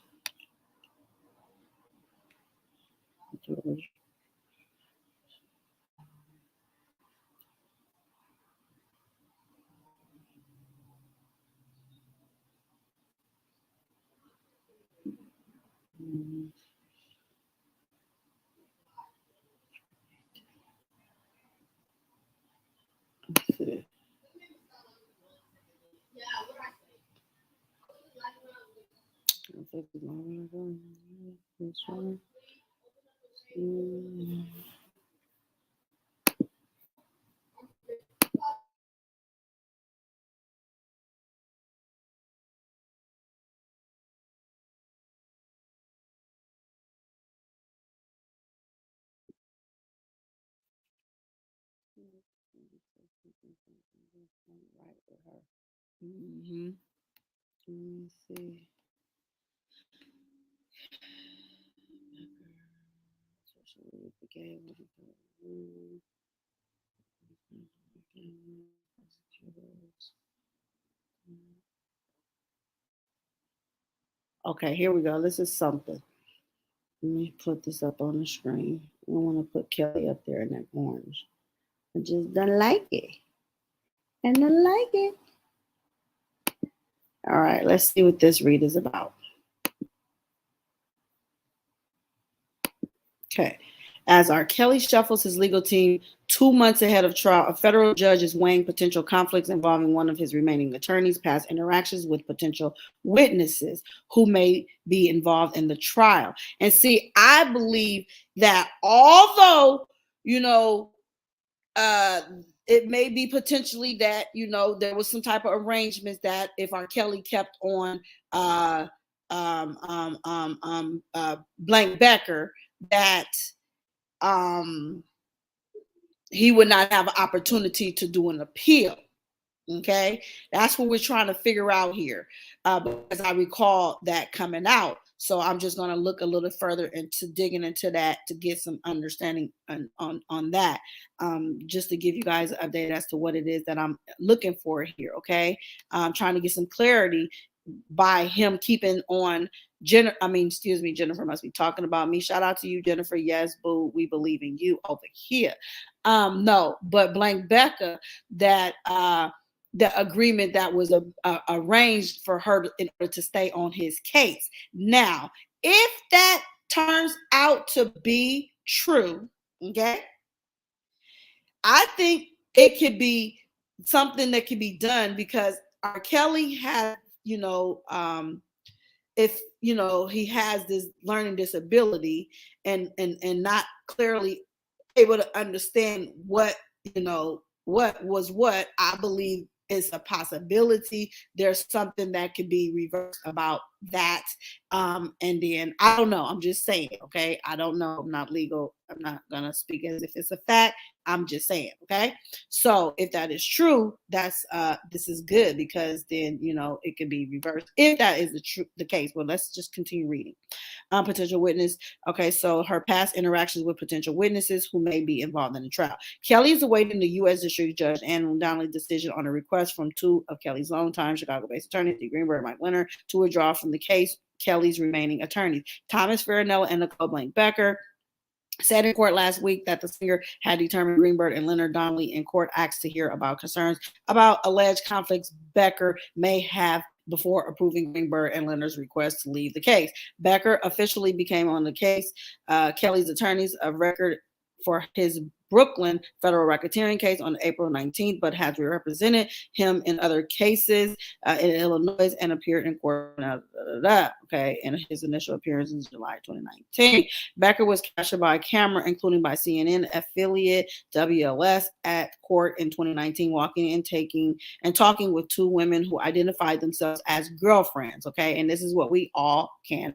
Let's see. This one. Right with her. Mm-hmm. Let me see. Okay, here we go. This is something. Let me put this up on the screen. I want to put Kelly up there in that orange. I just don't like it. I don't like it. All right, let's see what this read is about. Okay. As R.Kelly shuffles his legal team 2 months ahead of trial, a federal judge is weighing potential conflicts involving one of his remaining attorneys' past interactions with potential witnesses who may be involved in the trial. And see, I believe that although, it may be potentially that, there was some type of arrangements that if R.Kelly kept on Blank Becker, that he would not have an opportunity to do an appeal. Okay, that's what we're trying to figure out here, because I recall that coming out. So I'm just going to look a little further into digging into that to get some understanding on that, just to give you guys an update as to what it is that I'm looking for here. Okay, I'm trying to get some clarity by him keeping on Jennifer must be talking about me. Shout out to you, Jennifer. Yes, boo, we believe in you over here. No, but Blank Becca, that the agreement that was arranged for her in order to stay on his case. Now, if that turns out to be true, okay, I think it could be something that could be done because R.Kelly has, if he has this learning disability and not clearly able to understand what was what, I believe is a possibility. There's something that could be reversed about that. And then I don't know. I'm just saying, okay? I don't know. I'm not legal. I'm not gonna speak as if it's a fact. I'm just saying, okay? So if that is true, that's this is good, because then it can be reversed if that is the case. Well, let's just continue reading. Potential witness. Okay, so her past interactions with potential witnesses who may be involved in the trial. Kelly is awaiting the U.S. District Judge Ann Donnelly's decision on a request from two of Kelly's longtime Chicago-based attorneys, D. Greenberg and Mike Leonard, to withdraw from the case Kelly's remaining attorneys, Thomas Farinella and Nicole Blank Becker, said in court last week that the singer had determined Greenberg and Leonard Donnelly in court asked to hear about concerns about alleged conflicts Becker may have before approving Greenberg and Leonard's request to leave the case. Becker officially became on the case Kelly's attorneys of record for his Brooklyn federal racketeering case on April 19th, but has represented him in other cases in Illinois and appeared in court. Okay, in his initial appearance in July 2019. Becker was captured by camera, including by CNN affiliate WLS at court in 2019, walking and talking with two women who identified themselves as girlfriends. Okay, and this is what we all can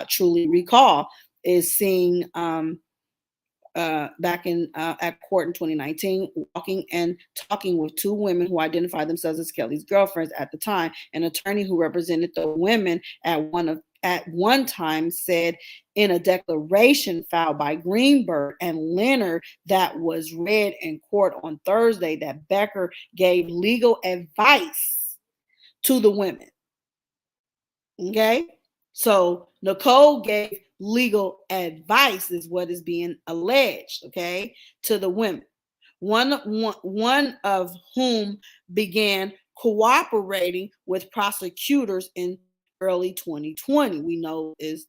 truly recall, is seeing back in at court in 2019, walking and talking with two women who identified themselves as Kelly's girlfriends at the time. An attorney who represented the women at one time said in a declaration filed by Greenberg and Leonard that was read in court on Thursday that Becker gave legal advice to the women. Okay, so Nicole gave legal advice, is what is being alleged, okay, to the women. One of whom began cooperating with prosecutors in early 2020. We know is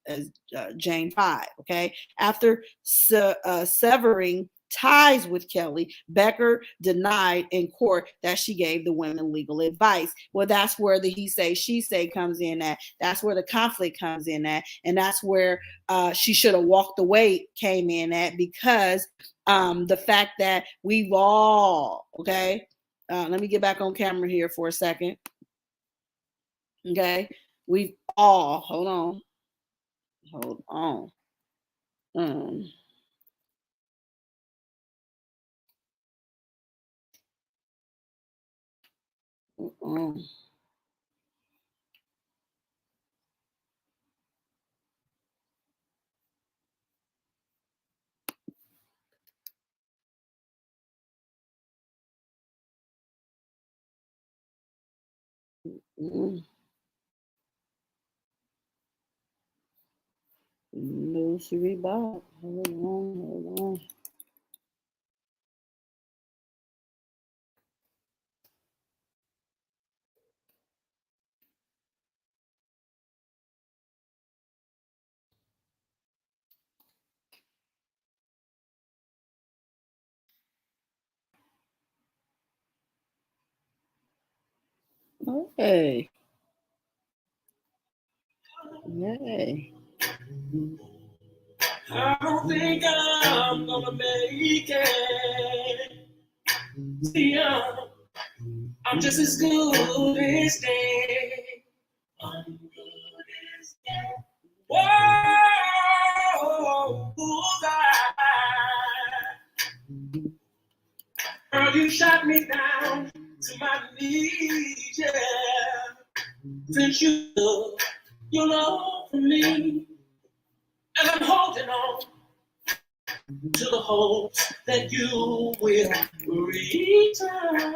as Jane 5. Okay, after severing ties with Kelly, Becker denied in court that she gave the women legal advice. Well, that's where the he say, she say comes in at. That's where the conflict comes in at. And that's where she should have walked away came in at, because the fact that we've all, okay, let me get back on camera here for a second. Okay, we've all, hold on. Lucy Reebok. Hold on. Okay. Yay. I don't think I'm gonna make it. See, I'm just as good as dead. I'm good as dead. Whoa, girl, you shot me down to my knees, yeah. Since you took your love from me, and I'm holding on to the hope that you will return.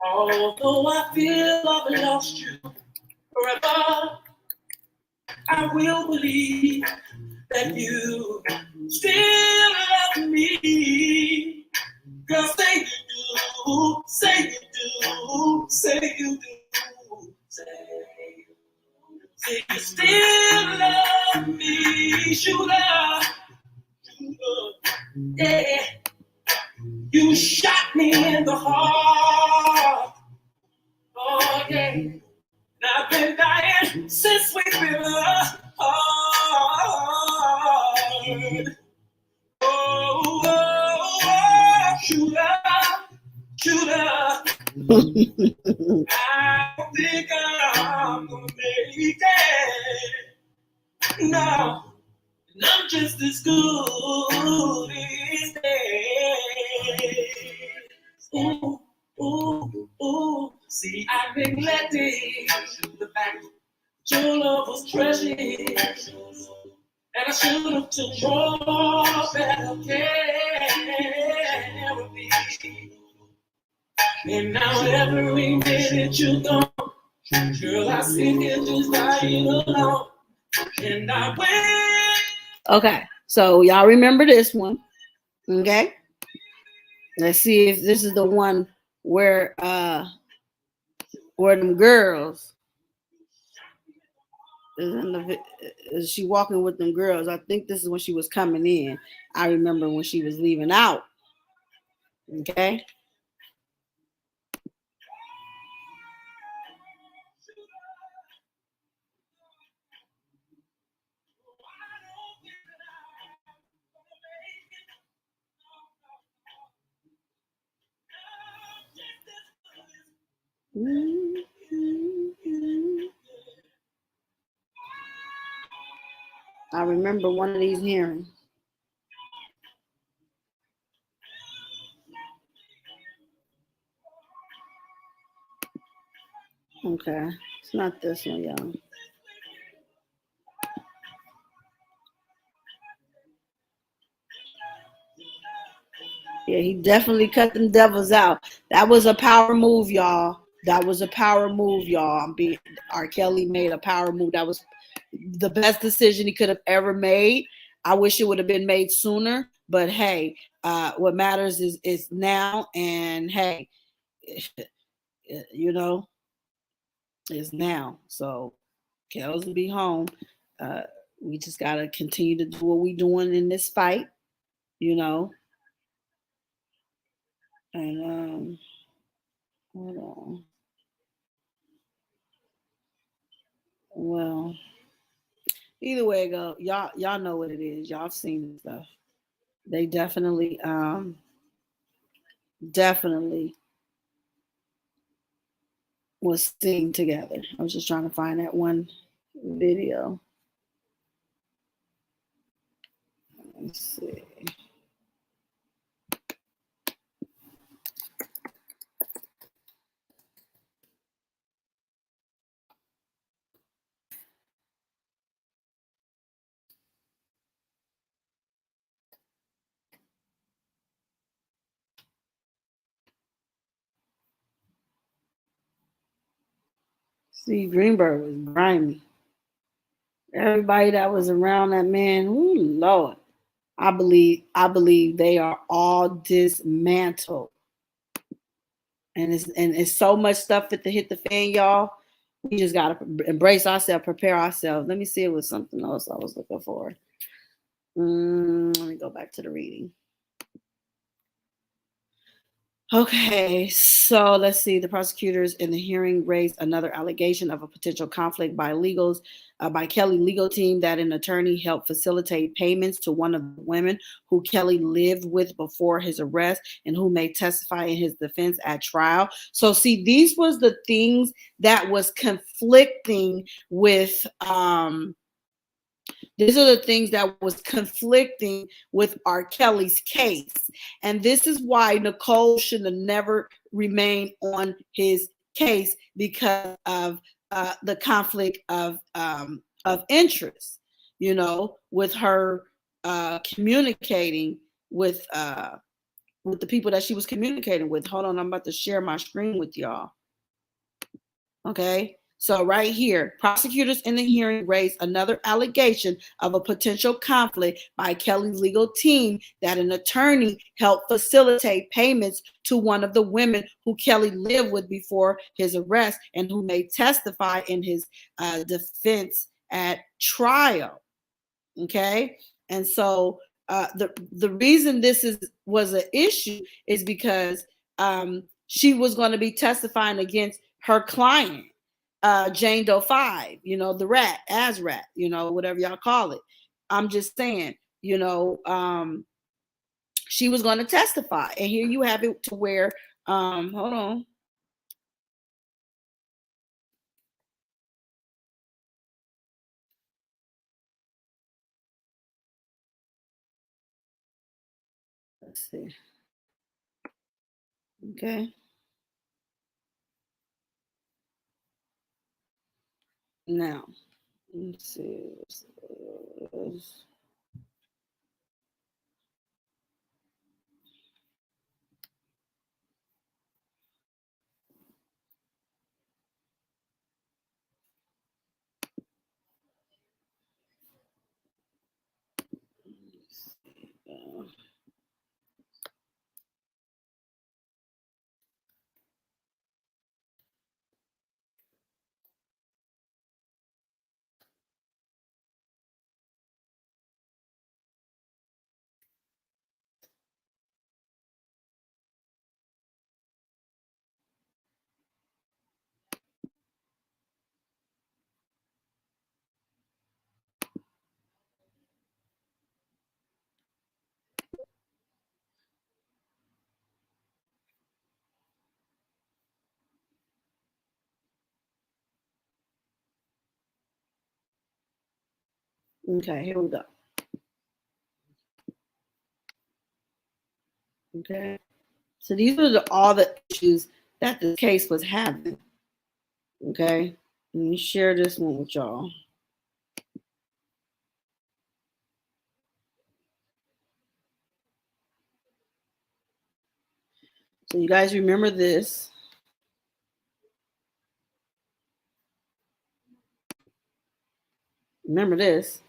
Although I feel I've lost you forever, I will believe that you still love me. Girl, say you do, say you do, say you do, say you still love me, shooter, yeah. You shot me in the heart, oh yeah. And I've been dying since we've been apart. Oh, shooter, shooter, I don't think I'm gonna make it. No, and I'm just as good these days. Ooh, ooh, ooh. See, I neglected the fact that your love was precious. And I should have took more better care of me. And now every minute you're gone, girl, I sit here just dying alone. And I wait. Okay, so y'all remember this one. Okay. Let's see if this is the one where them girls is she walking with them girls. I think this is when she was coming in. I remember when she was leaving out. Okay. I remember one of these hearings. Okay, it's not this one, y'all. Yeah, he definitely cut them devils out. That was a power move, y'all. That was a power move, y'all. R. Kelly made a power move. That was the best decision he could have ever made. I wish it would have been made sooner, but hey, what matters is now, and hey, you know, it's now. So Kells will be home. We just gotta continue to do what we doing in this fight, you know. And hold on. Well, either way it go, y'all know what it is. Y'all have seen the stuff. They definitely was seen together. I was just trying to find that one video. Let's see. Steve Greenberg was grimy. Everybody that was around that man, ooh, Lord, I believe they are all dismantled. And it's so much stuff to hit the fan, y'all. We just gotta embrace ourselves, prepare ourselves. Let me see if it was something else I was looking for. Let me go back to the reading. Okay, so let's see. The prosecutors in the hearing raised another allegation of a potential conflict by Kelly legal team that an attorney helped facilitate payments to one of the women who Kelly lived with before his arrest and who may testify in his defense at trial. So see, these was the things that was conflicting with these are the things that was conflicting with R. Kelly's case. And this is why Nicole should have never remained on his case because of the conflict of interest, you know, with her communicating with the people that she was communicating with. Hold on, I'm about to share my screen with y'all. Okay. So right here, prosecutors in the hearing raised another allegation of a potential conflict by Kelly's legal team that an attorney helped facilitate payments to one of the women who Kelly lived with before his arrest and who may testify in his defense at trial. Okay, and so the reason this was an issue is because she was going to be testifying against her client. Jane Doe 5, you know, the rat, Azrat, you know, whatever y'all call it. I'm just saying, you know, she was going to testify. And here you have it to where, hold on. Let's see. Okay. Now, let's see. Okay, here we go. Okay. So these are all the issues that the case was having. Okay. Let me share this one with y'all. So you guys remember this. Remember this.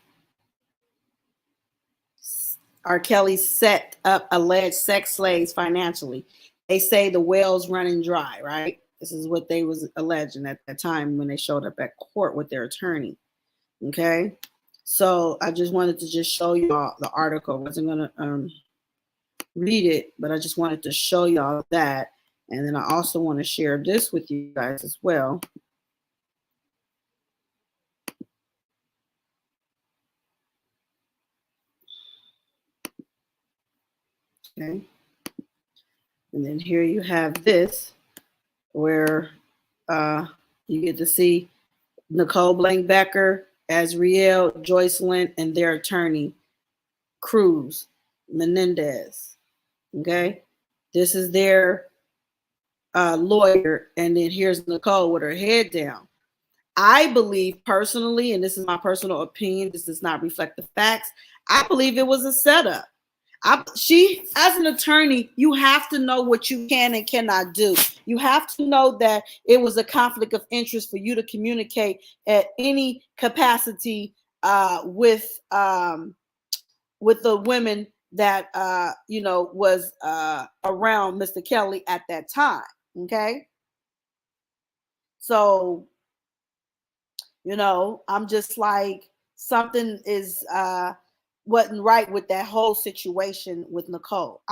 R.Kelly set up alleged sex slaves financially. They say the well's running dry, right? This is what they was alleging at that time when they showed up at court with their attorney. Okay. So I just wanted to just show y'all the article. I wasn't gonna read it, but I just wanted to show y'all that. And then I also want to share this with you guys as well. Okay. And then here you have this where you get to see Nicole Blank-Becker, Azriel, Joycelyn, and their attorney, Cruz Menendez. Okay. This is their lawyer. And then here's Nicole with her head down. I believe personally, and this is my personal opinion, this does not reflect the facts. I believe it was a setup. She, as an attorney, you have to know what you can and cannot do. You have to know that it was a conflict of interest for you to communicate at any capacity with the women that was around Mr. Kelly at that time. Okay, so I'm just like something is wasn't right with that whole situation with Nicole.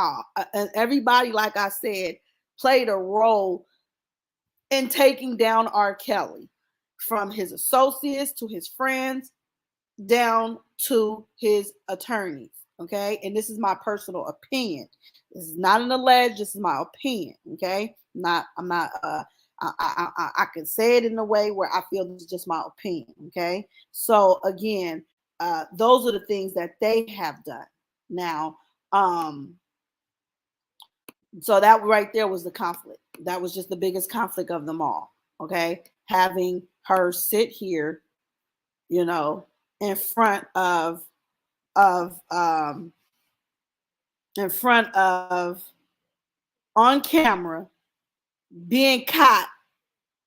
And everybody, like I said, played a role in taking down R. Kelly, from his associates to his friends down to his attorneys. Okay. And this is my personal opinion. This is not an alleged, this is my opinion. Okay. I'm not I can say it in a way where I feel this is just my opinion. Okay. So again, those are the things that they have done. Now, so that right there was the conflict. That was just the biggest conflict of them all. Okay. Having her sit here, in front of of in front of on camera, being caught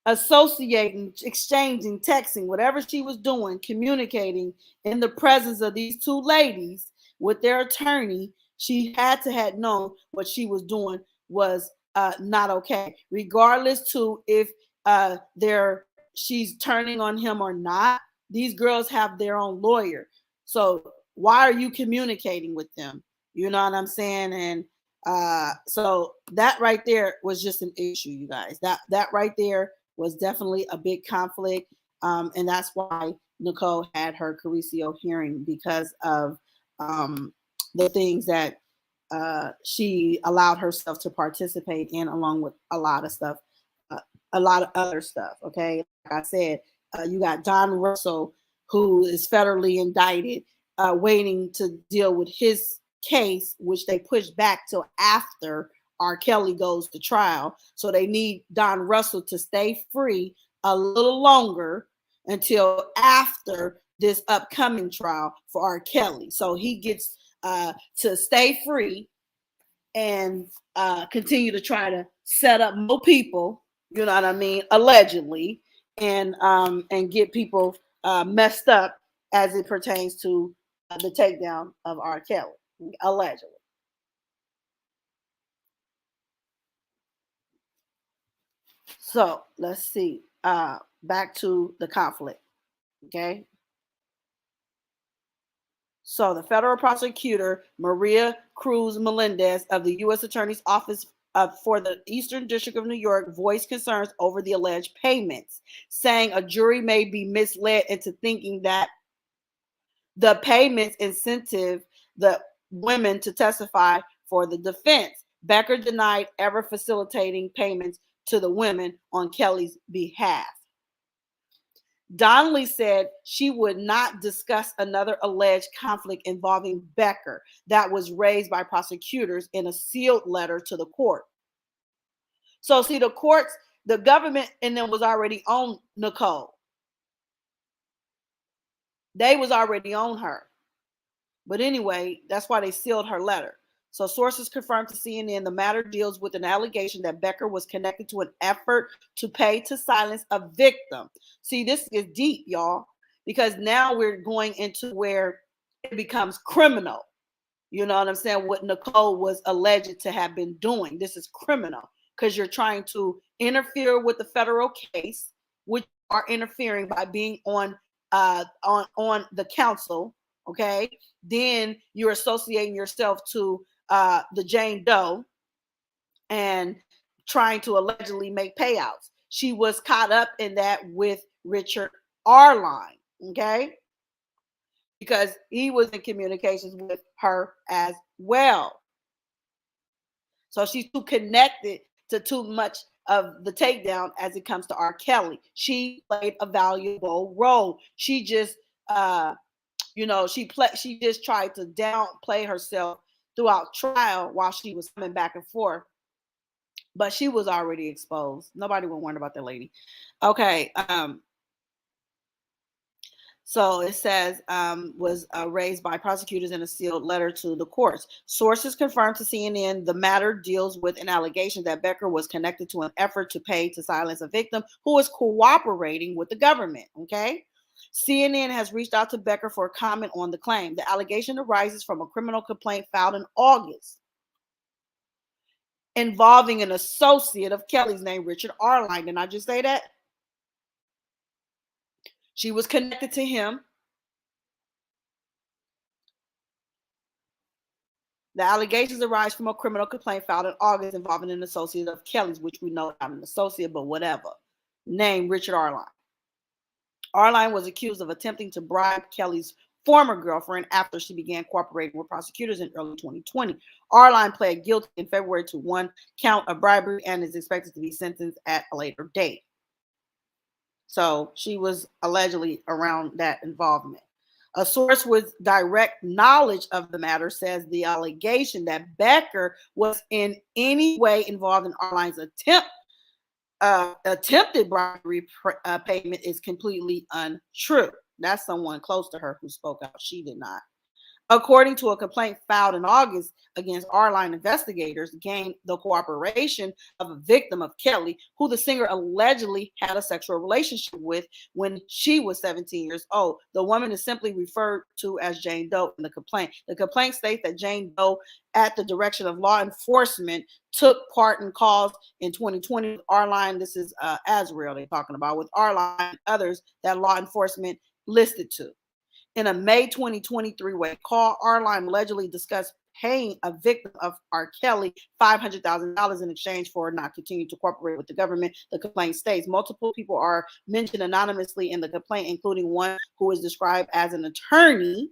associating, exchanging, texting, whatever she was doing, communicating in the presence of these two ladies with their attorney. She had to have known what she was doing was not okay, regardless to if she's turning on him or not. These girls have their own lawyer, so why are you communicating with them? You know what I'm saying? And so that right there was just an issue, you guys. That right there was definitely a big conflict, and that's why Nicole had her Carricio hearing, because of the things that she allowed herself to participate in, along with a lot of stuff, a lot of other stuff. Okay, like I said, you got Don Russell, who is federally indicted, waiting to deal with his case, which they pushed back till after R. Kelly goes to trial. So they need Don Russell to stay free a little longer until after this upcoming trial for R. Kelly. So he gets to stay free and continue to try to set up more people, you know what I mean, allegedly, and get people messed up as it pertains to the takedown of R. Kelly, allegedly. So let's see. Back to the conflict. Okay. So the federal prosecutor, Maria Cruz Melendez of the U.S. Attorney's Office for the Eastern District of New York, voiced concerns over the alleged payments, saying a jury may be misled into thinking that the payments incentive the women to testify for the defense. Becker denied ever facilitating payments to the women on Kelly's behalf. Donnelly said she would not discuss another alleged conflict involving Becker that was raised by prosecutors in a sealed letter to the court. So, see, the courts, the government, and them was already on Nicole. They was already on her. But anyway, that's why they sealed her letter. So sources confirmed to CNN the matter deals with an allegation that Becker was connected to an effort to pay to silence a victim. See, this is deep, y'all, because now we're going into where it becomes criminal. You know what I'm saying? What Nicole was alleged to have been doing. This is criminal because you're trying to interfere with the federal case, which are interfering by being on the council. Okay, then you're associating yourself to the Jane Doe and trying to allegedly make payouts. She was caught up in that with Richard Arline, okay, because he was in communications with her as well. So she's too connected to too much of the takedown as it comes to R. Kelly. She played a valuable role. She just she just tried to downplay herself throughout trial while she was coming back and forth, but she was already exposed. Nobody would worry about that lady. Okay. So it says was raised by prosecutors in a sealed letter to the courts. Sources confirmed to CNN the matter deals with an allegation that Becker was connected to an effort to pay to silence a victim who is cooperating with the government. Okay. CNN has reached out to Becker for a comment on the claim. The allegation arises from a criminal complaint filed in August involving an associate of Kelly's named Richard Arline. Didn't I just say that? She was connected to him. The allegations arise from a criminal complaint filed in August involving an associate of Kelly's, which we know not an associate, but whatever, named Richard Arline. Arline was accused of attempting to bribe Kelly's former girlfriend after she began cooperating with prosecutors in early 2020. Arline pled guilty in February to one count of bribery and is expected to be sentenced at a later date. So she was allegedly around that involvement. A source with direct knowledge of the matter says the allegation that Becker was in any way involved in Arline's attempted bribery payment is completely untrue. That's someone close to her who spoke out. She did not. According to a complaint filed in August against Arline, investigators gained the cooperation of a victim of Kelly, who the singer allegedly had a sexual relationship with when she was 17 years old. The woman is simply referred to as Jane Doe in the complaint. The complaint states that Jane Doe, at the direction of law enforcement, took part in calls in 2020 with Arline. This is Azrael they're talking about, with Arline and others that law enforcement listed to. In a May 2023 wake call, Arline allegedly discussed paying a victim of R. Kelly $500,000 in exchange for not continuing to cooperate with the government. The complaint states multiple people are mentioned anonymously in the complaint, including one who is described as an attorney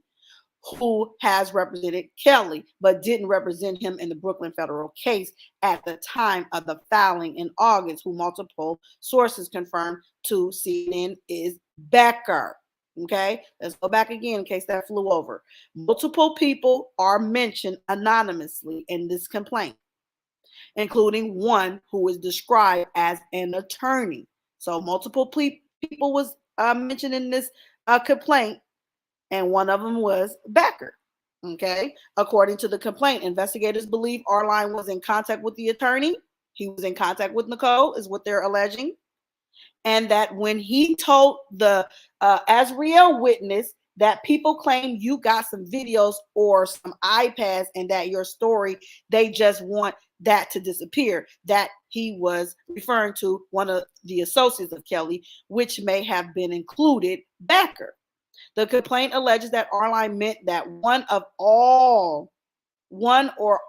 who has represented Kelly, but didn't represent him in the Brooklyn federal case at the time of the filing in August, who multiple sources confirmed to CNN is Becker. Okay, let's go back again in case that flew over. Multiple people are mentioned anonymously in this complaint, including one who is described as an attorney. So multiple people was mentioned in this complaint, and one of them was Becker. Okay, according to the complaint, investigators believe Arline was in contact with the attorney. He was in contact with Nicole, is what they're alleging, and that when he told the Azriel witness that people claim you got some videos or some iPads and that your story, they just want that to disappear, that he was referring to one of the associates of Kelly, which may have been included Becker. The complaint alleges that Arline meant that one or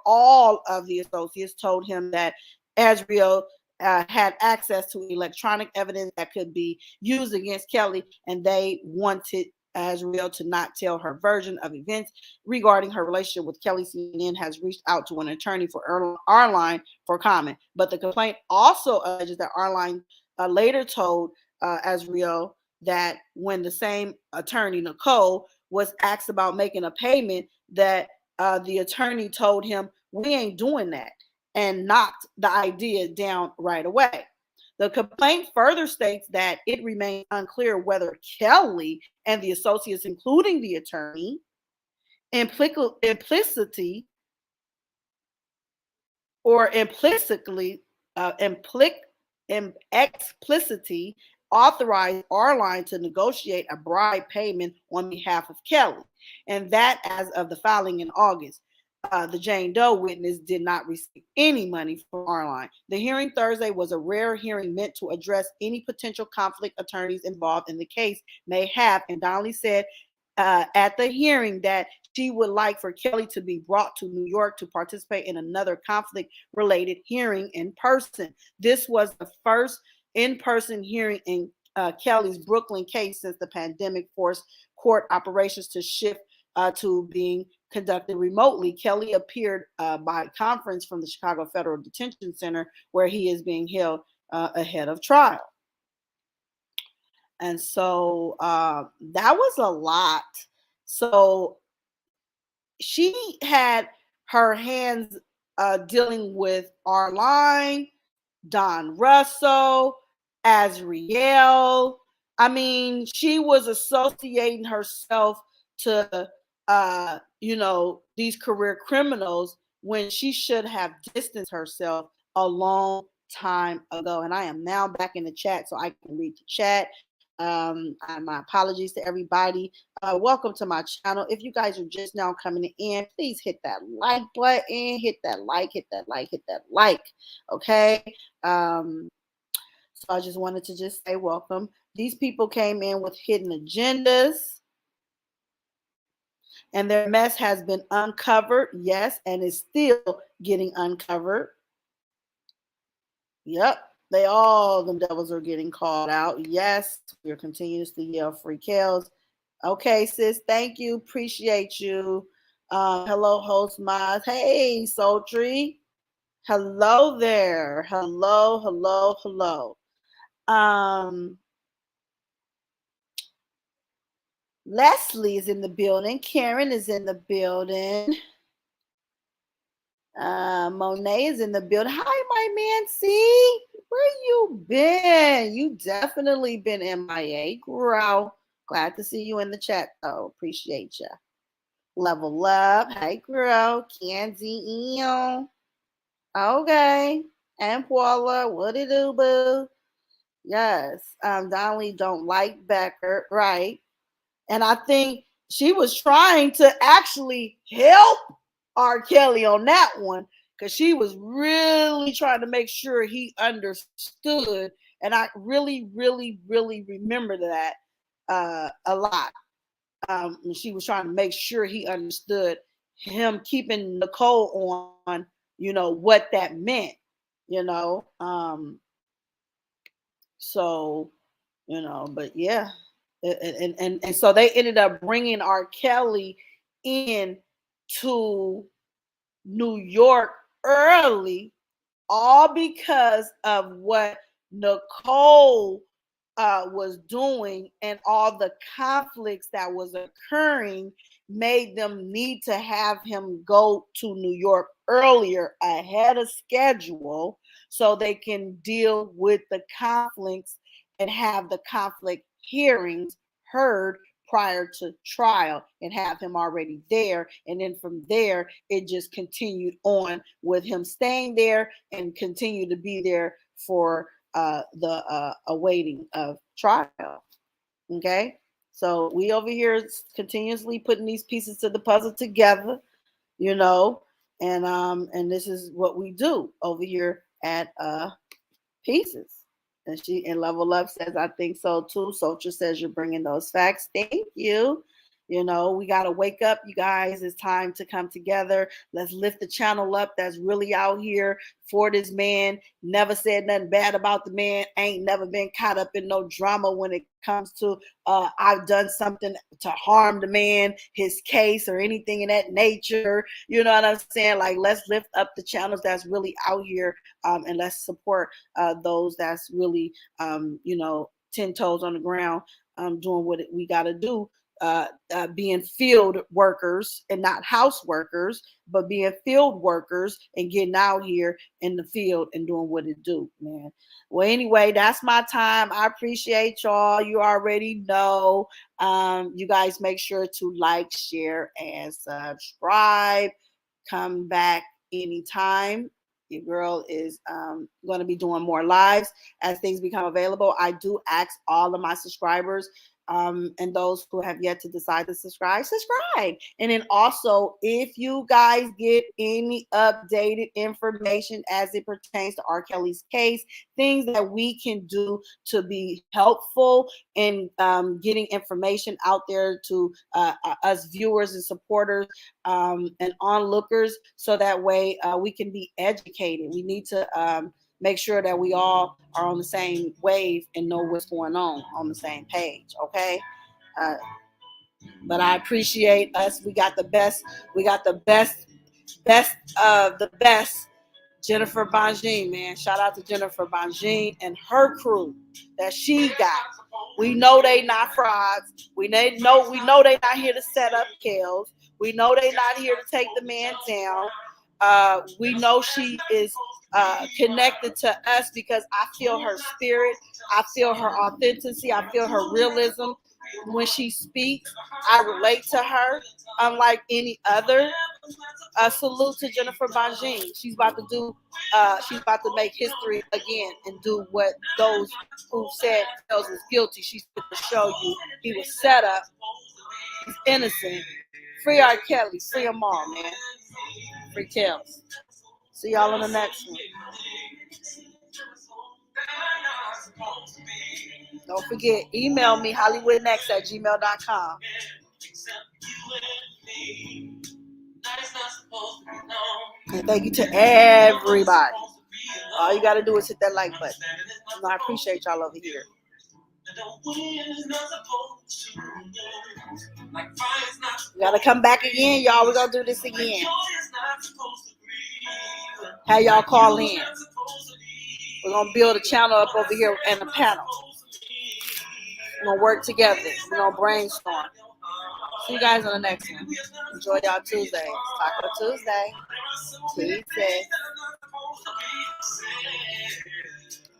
all of the associates told him that Azriel had access to electronic evidence that could be used against Kelly, and they wanted Azriel to not tell her version of events regarding her relationship with Kelly. CNN has reached out to an attorney for Arline for comment, but the complaint also alleges that Arline later told Azriel that when the same attorney, Nicole, was asked about making a payment, that the attorney told him, "We ain't doing that," and knocked the idea down right away. The complaint further states that it remains unclear whether Kelly and the associates, including the attorney, implicitly or implicitly, explicitly authorized Arline to negotiate a bribe payment on behalf of Kelly, and that as of the filing in August. The Jane Doe witness did not receive any money from Arline. The hearing Thursday was a rare hearing meant to address any potential conflict attorneys involved in the case may have, and Donnelly said at the hearing that she would like for Kelly to be brought to New York to participate in another conflict-related hearing in person. This was the first in-person hearing in Kelly's Brooklyn case since the pandemic forced court operations to shift to being conducted remotely. Kelly appeared by conference from the Chicago Federal Detention Center, where he is being held ahead of trial. And so that was a lot. So she had her hands dealing with Arline, Don Russell, Azriel. I mean, she was associating herself to, these career criminals when she should have distanced herself a long time ago. And I am now back in the chat so I can read the chat. My apologies to everybody. Welcome to my channel. If you guys are just now coming in, please hit that like button, hit that like. Okay. So I just wanted to just say welcome. These people came in with hidden agendas, and their mess has been uncovered. Yes, and is still getting uncovered. Yep. Them devils are getting called out. Yes, we're continuously yell free kills. Okay, sis, thank you. Appreciate you. Hello, host Maz. Hey, Sultry. Hello there. Hello. Leslie is in the building. Karen is in the building. Monet is in the building. Hi, my man. See, where you been? You definitely been MIA, girl. Glad to see you in the chat, though. Appreciate you. Level up. Hey, girl. Kenzie. Okay. And Paula, what it do, boo? Yes. Donnelly don't like Becker, right? And I think she was trying to actually help R.Kelly on that one, because she was really trying to make sure he understood. And I really remember that a lot. She was trying to make sure he understood, him keeping Nicole on, what that meant, so, but yeah. And so they ended up bringing R.Kelly in to New York early, all because of what Nicole was doing and all the conflicts that was occurring made them need to have him go to New York earlier ahead of schedule so they can deal with the conflicts and have the conflict hearings heard prior to trial and have him already there. And then from there, it just continued on with him staying there and continue to be there for the awaiting of trial. Okay. So we over here continuously putting these pieces to the puzzle together, you know, and this is what we do over here at Pieces. And Level Up says, I think so too. Soldier says you're bringing those facts. Thank you. You know, we got to wake up, you guys. It's time to come together. Let's lift the channel up that's really out here for this man. Never said nothing bad about the man. Ain't never been caught up in no drama when it comes to I've done something to harm the man, his case, or anything in that nature. You know what I'm saying? Like, let's lift up the channels that's really out here, and let's support those that's really, 10 toes on the ground, doing what we got to do. Being field workers and not house workers, but being field workers and getting out here in the field and doing what it do, man. Well, anyway, that's my time. I appreciate y'all. You already know. You guys make sure to like, share, and subscribe. Come back anytime. Your girl is going to be doing more lives as things become available. I do ask all of my subscribers and those who have yet to decide to subscribe. And then also, if you guys get any updated information as it pertains to R. Kelly's case, things that we can do to be helpful in getting information out there to us viewers and supporters and onlookers, so that way we can be educated. We need to make sure that we all are on the same wave and know what's going on the same page. Okay. But I appreciate us. We got the best of the best. Jennifer Bongine, man. Shout out to Jennifer Bongine and her crew that she got. We know they not frauds. We know they not here to set up kills. We know they not here to take the man down. We know she is connected to us because I feel her spirit. I feel her authenticity. I feel her realism when she speaks. I relate to her unlike any other. Salute to Jennifer Bongine. She's about to make history again and do what those who said Kells was guilty. She's going to show you he was set up. He's innocent. Free R. Kelly. Free them all, man. Free Kells. See y'all on the next one. Don't forget, email me, hollywoodnext@gmail.com. And thank you to everybody. All you got to do is hit that like button. I appreciate y'all over here. We got to come back again, y'all. We're going to do this again. Have y'all call in. We're going to build a channel up over here and a panel. We're going to work together. We're going to brainstorm. See you guys on the next one. Enjoy y'all Tuesday. Taco Tuesday. Peace.